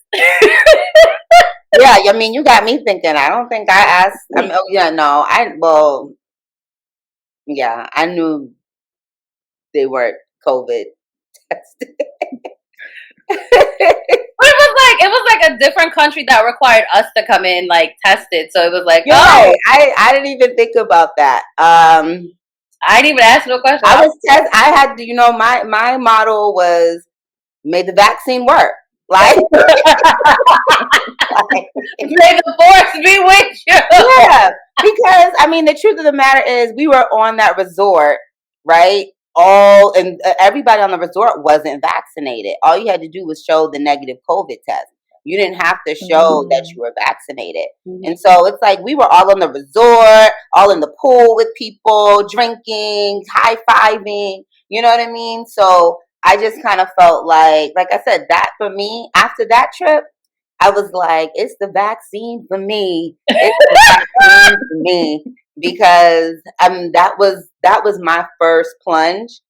Yeah, I mean, you got me thinking. I don't think I asked. I knew they weren't COVID tested. But it was like a different country that required us to come in like tested. So it was like, I didn't even think about that. I didn't even ask no question. I had my motto was, may the vaccine work. Like, may the force be with you. Yeah, because I mean, the truth of the matter is, we were on that resort, right? And everybody on the resort wasn't vaccinated. All you had to do was show the negative COVID test. You didn't have to show that you were vaccinated. And so it's like we were all on the resort, all in the pool with people, drinking, high-fiving, you know what I mean? So I just kind of felt like I said, that for me, after that trip, I was like, it's the vaccine for me. It's the vaccine to me because that was my first plunge,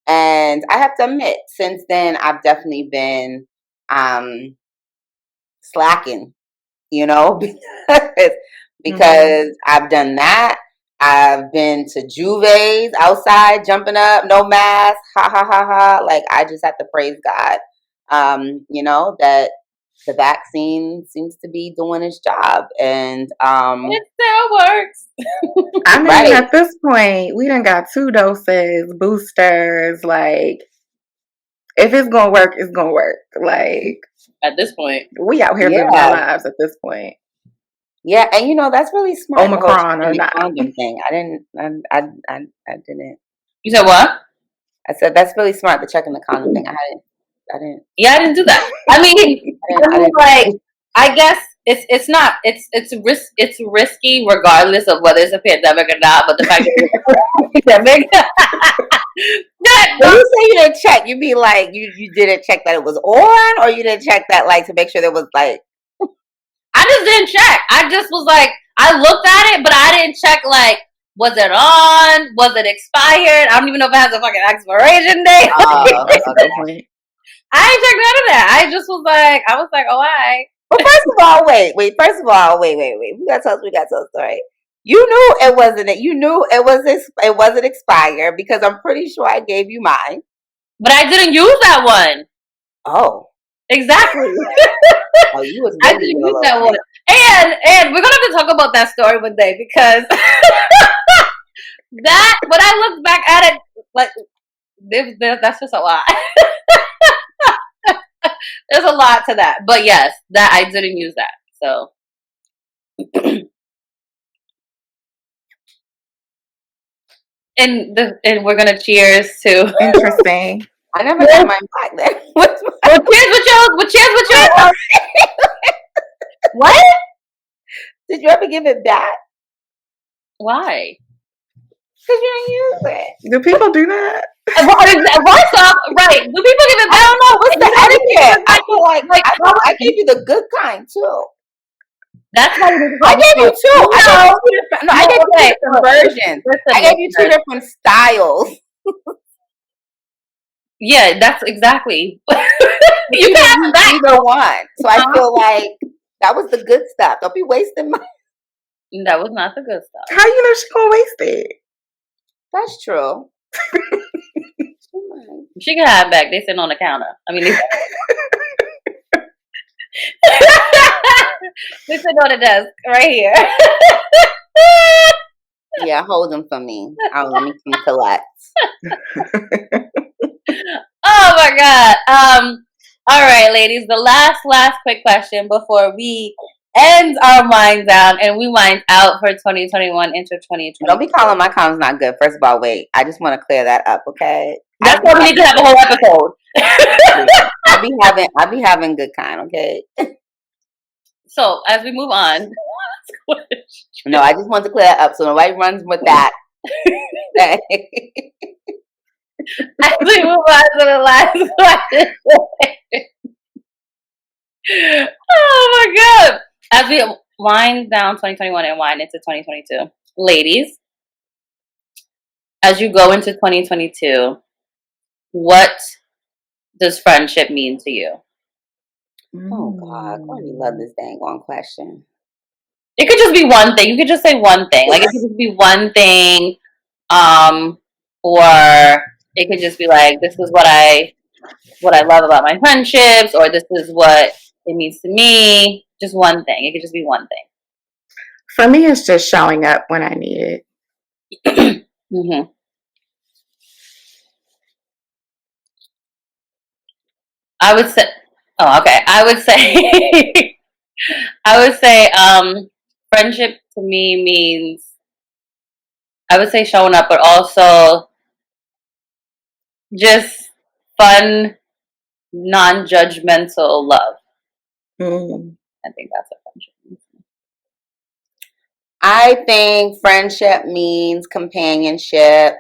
and I have to admit, since then I've definitely been slacking, because I've done that. I've been to Juve's outside, jumping up, no mask, ha ha ha ha. Like, I just have to praise God, that the vaccine seems to be doing its job, and it still works. I mean, at this point, we done got 2 doses, boosters. Like, if it's gonna work, it's gonna work. Like, at this point, we out here living our lives. At this point, yeah, and that's really smart. Omicron or not? Condom thing. I didn't. You said what? I said that's really smart. The checking the condom thing. I didn't. Yeah, I didn't do that. I mean, I guess it's not. It's risky regardless of whether it's a pandemic or not. But the fact that it's a pandemic. When you say you didn't check, you mean like you didn't check that it was on, or you didn't check that like to make sure there was like. I just didn't check. I just was like, I looked at it, but I didn't check like, was it on? Was it expired? I don't even know if it has a fucking expiration date. Okay. I didn't check none of that. I was like, oh, all right. Well, first of all, wait. We gotta tell a story. You knew it wasn't. You knew it wasn't expired because I'm pretty sure I gave you mine. But I didn't use that one. Oh, exactly. Oh, you was I didn't use that one. And we're gonna have to talk about that story one day because that when I look back at it, like that's just a lot. There's a lot to that, but yes, that I didn't use that. So, and we're gonna cheers to. Interesting. I never got mine back then. Well, cheers with yours. What? Did you ever give it back? Why? Because you didn't use it. Do people do that? First off, right? Do people give it back? I don't know. What's the etiquette? I feel like I gave you the good kind too. That's how I gave you two. I gave you two different versions. I gave you 2 different styles. Yeah, that's exactly. You can have either one. So I feel like that was the good stuff. Don't be wasting money. That was not the good stuff. How you know she gonna waste it? That's true. She can have it back. They sitting on the counter. I mean, they sitting on the desk right here. Yeah, hold them for me. Let me come collect. Oh my God. All right, ladies. The last quick question before we end our wind down and we wind out for 2021 into 2020. Don't be calling my condoms not good. First of all, wait. I just want to clear that up, okay? That's why we need to have a whole episode. I'll be having good kind, okay? So as we move on. No, I just want to clear that up so nobody runs with that. As we move on to the last question. Oh my God. As we wind down 2021 and wind into 2022, ladies, as you go into 2022, what does friendship mean to you? Oh God, I really love this dang on question. It could just be one thing. You could just say one thing. Like it could just be one thing, or it could just be like, this is what I love about my friendships, or this is what it means to me. Just one thing. It could just be one thing. For me, it's just showing up when I need it. Mm-hmm. I would say, friendship to me means, I would say showing up, but also just fun, non-judgmental love. I think that's what friendship means. I think friendship means companionship.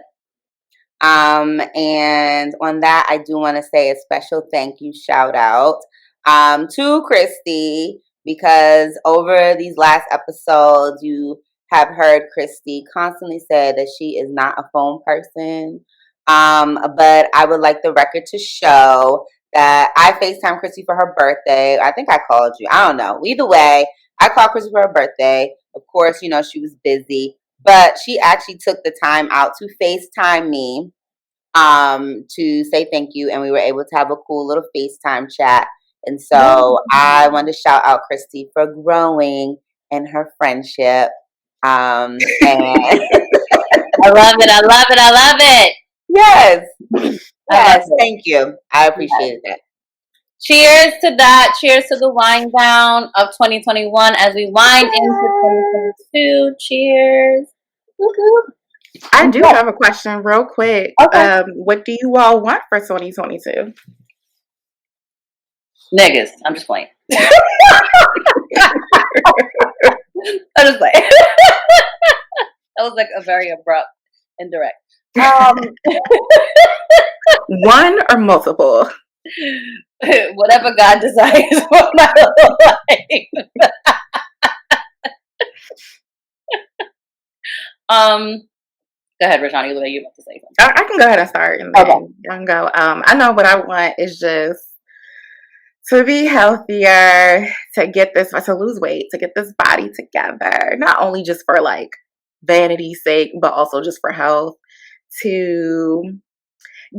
And on that, I do want to say a special thank you, shout out, to Christy, because over these last episodes, you have heard Christy constantly say that she is not a phone person. But I would like the record to show that I FaceTime Christy for her birthday. I think I called you. I don't know. Either way, I called Christy for her birthday. Of course, you know, she was busy, but she actually took the time out to FaceTime me to say thank you, and we were able to have a cool little FaceTime chat. And so I wanted to shout out Christy for growing in her friendship. And I love it. I love it. I love it. Yes. Yes. Thank you. I appreciate that. Cheers to that. Cheers to the wind down of 2021 as we wind into 2022. Cheers. I do have a question real quick. Okay. What do you all want for 2022? Niggas. I'm just playing. I'm just playing. That was like a very abrupt and direct. One or multiple? Whatever God desires for my life. Go ahead, Rashani. What are you about to say? I can go ahead and start, and then I can go. I know what I want is just to be healthier, to lose weight, to get this body together. Not only just for like vanity's sake, but also just for health. To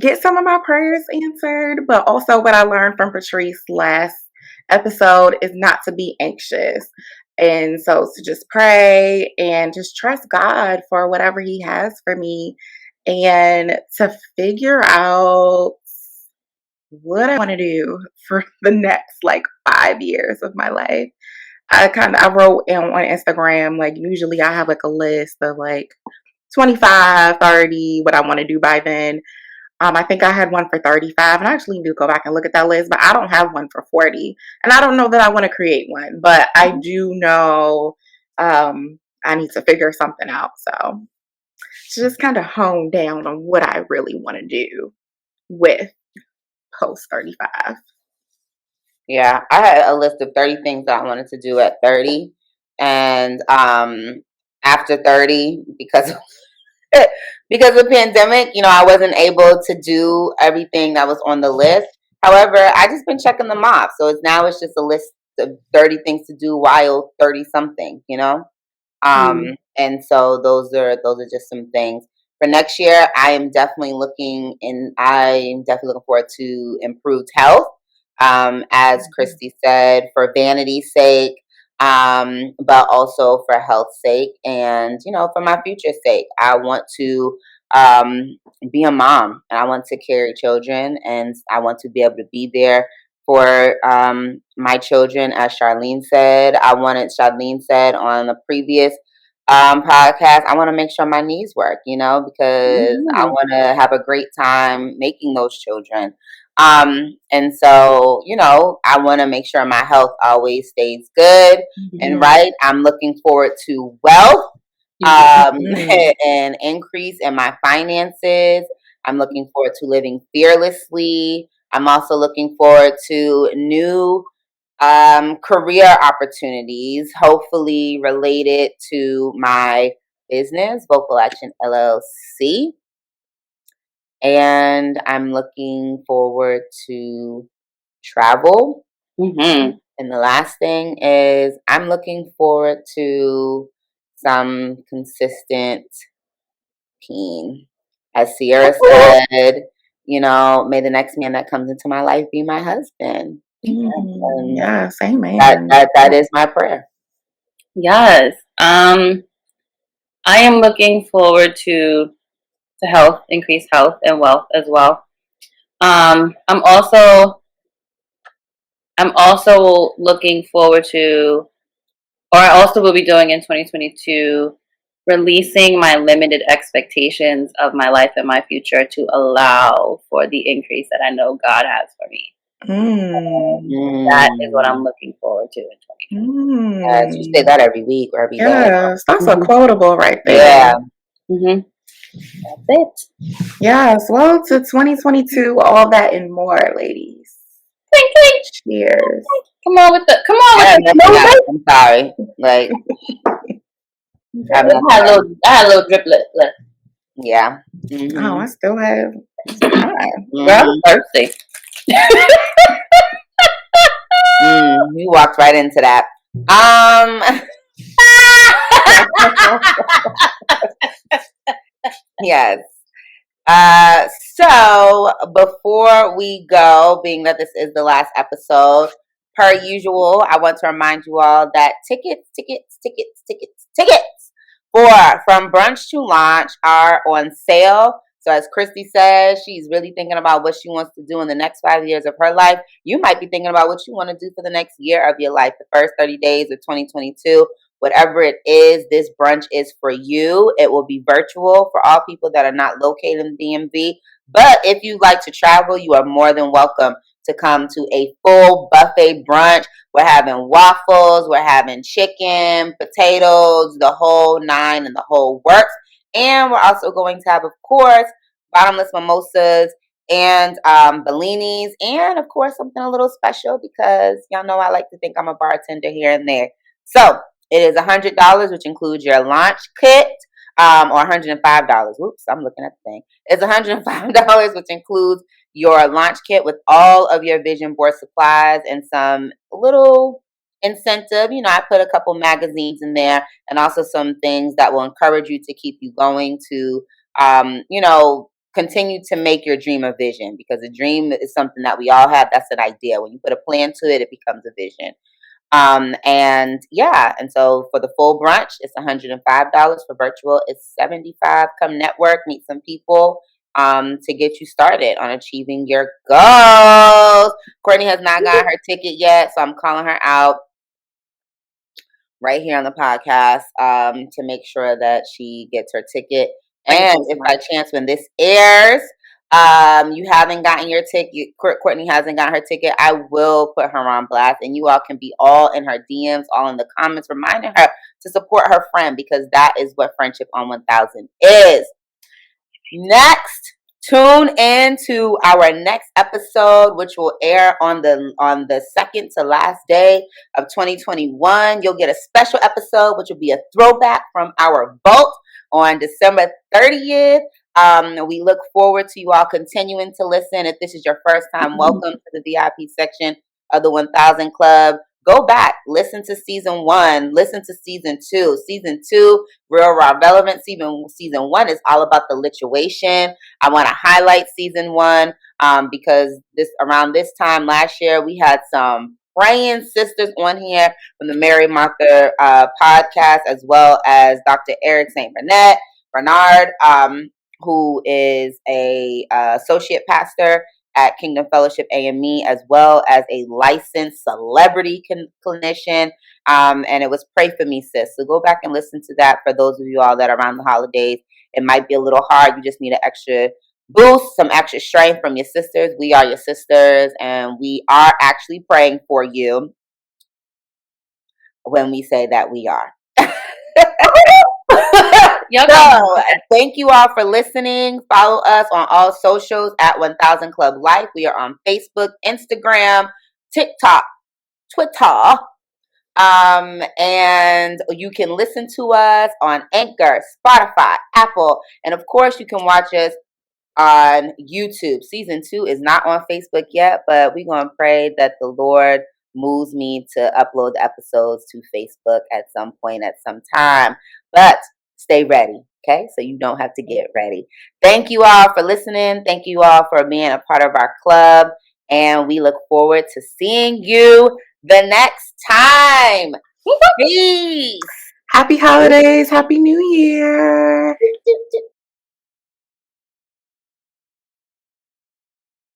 get some of my prayers answered, but also what I learned from Patrice last episode is not to be anxious. And so to just pray and just trust God for whatever He has for me, and to figure out what I want to do for the next like 5 years of my life. I wrote on Instagram, like usually I have like a list of like 25, 30, what I want to do by then. I think I had one for 35, and I actually need to go back and look at that list, but I don't have one for 40. And I don't know that I want to create one, but I do know I need to figure something out. So just kind of hone down on what I really want to do with post 35. Yeah, I had a list of 30 things that I wanted to do at 30. And after 30, because because of the pandemic, you know, I wasn't able to do everything that was on the list. However, I just been checking them off. So it's just a list of 30 things to do while 30 something, you know? And so those are just some things. For next year, I'm definitely looking forward to improved health. As Christy said, for vanity's sake, but also for health's sake, and you know, for my future's sake. I want to be a mom, and I want to carry children, and I want to be able to be there for my children. As Charlene said on a previous podcast, I want to make sure my knees work, you know, because I want to have a great time making those children. And so, you know, I want to make sure my health always stays good and right. I'm looking forward to wealth, an increase in my finances. I'm looking forward to living fearlessly. I'm also looking forward to new career opportunities, hopefully related to my business, Vocal Action LLC. And I'm looking forward to travel. And the last thing is I'm looking forward to some consistent peen. As Sierra said, you know, may the next man that comes into my life be my husband. Yes, amen. That is my prayer. Yes. I am looking forward to health, increased health and wealth as well. I'm also looking forward to, or I also will be doing in 2022, releasing my limited expectations of my life and my future to allow for the increase that I know God has for me. That is what I'm looking forward to in 2022. Yes, you say that every week or every day. Yes, that's a quotable right there. Yeah. That's it. Yes, well, to 2022, all that and more, ladies. Cheers. Come on with the. I'm sorry. Like, I had a little driplet left. Yeah. Mm-hmm. Oh, I still have some time. Well, I'm thirsty. You walked right into that. Yes. So before we go, being that this is the last episode, per usual, I want to remind you all that tickets for From Brunch to Launch are on sale. So as Christy says, she's really thinking about what she wants to do in the next 5 years of her life. You might be thinking about what you want to do for the next year of your life, the first 30 days of 2022. Whatever it is, this brunch is for you. It will be virtual for all people that are not located in the DMV. But if you like to travel, you are more than welcome to come to a full buffet brunch. We're having waffles, we're having chicken, potatoes, the whole nine and the whole works. And we're also going to have, of course, bottomless mimosas and bellinis, and of course something a little special because y'all know I like to think I'm a bartender here and there. So it is $100, which includes your launch kit, or $105. Whoops, I'm looking at the thing. It's $105, which includes your launch kit with all of your vision board supplies and some little incentive. You know, I put a couple magazines in there and also some things that will encourage you to keep you going to, continue to make your dream a vision, because a dream is something that we all have. That's an idea. When you put a plan to it, it becomes a vision. And so for the full brunch, it's $105. For virtual, it's $75. Come network, meet some people, to get you started on achieving your goals. Courtney has not gotten her ticket yet, so I'm calling her out right here on the podcast, to make sure that she gets her ticket. And if by chance when this airs, you haven't gotten your ticket, Courtney hasn't gotten her ticket, I will put her on blast, and you all can be all in her DMs, all in the comments, reminding her to support her friend, because that is what Friendship on 1000 is. Next, tune in to our next episode, which will air on the second to last day of 2021. You'll get a special episode, which will be a throwback from our vault on December 30th. We look forward to you all continuing to listen. If this is your first time, welcome to the VIP section of the 1000 Club. Go back, listen to season 1, listen to season 2. Season 2, Real Raw Relevant. Season 1 is all about the lituation. I want to highlight season 1 because around this time last year, we had some praying sisters on here from the Mary Martha podcast, as well as Dr. Eric St. Bernard, who is a associate pastor at Kingdom Fellowship AME, as well as a licensed celebrity clinician. And it was Pray For Me, Sis. So go back and listen to that for those of you all that are around the holidays. It might be a little hard. You just need an extra boost, some extra strength from your sisters. We are your sisters, and we are actually praying for you when we say that we are. So, thank you all for listening. Follow us on all socials at 1000 Club Life. We are on Facebook, Instagram, TikTok, Twitter. And you can listen to us on Anchor, Spotify, Apple, and of course you can watch us on YouTube. Season 2 is not on Facebook yet, but we're going to pray that the Lord moves me to upload the episodes to Facebook at some point, at some time. But stay ready, okay? So you don't have to get ready. Thank you all for listening. Thank you all for being a part of our club. And we look forward to seeing you the next time. Peace. Happy holidays. Happy New Year.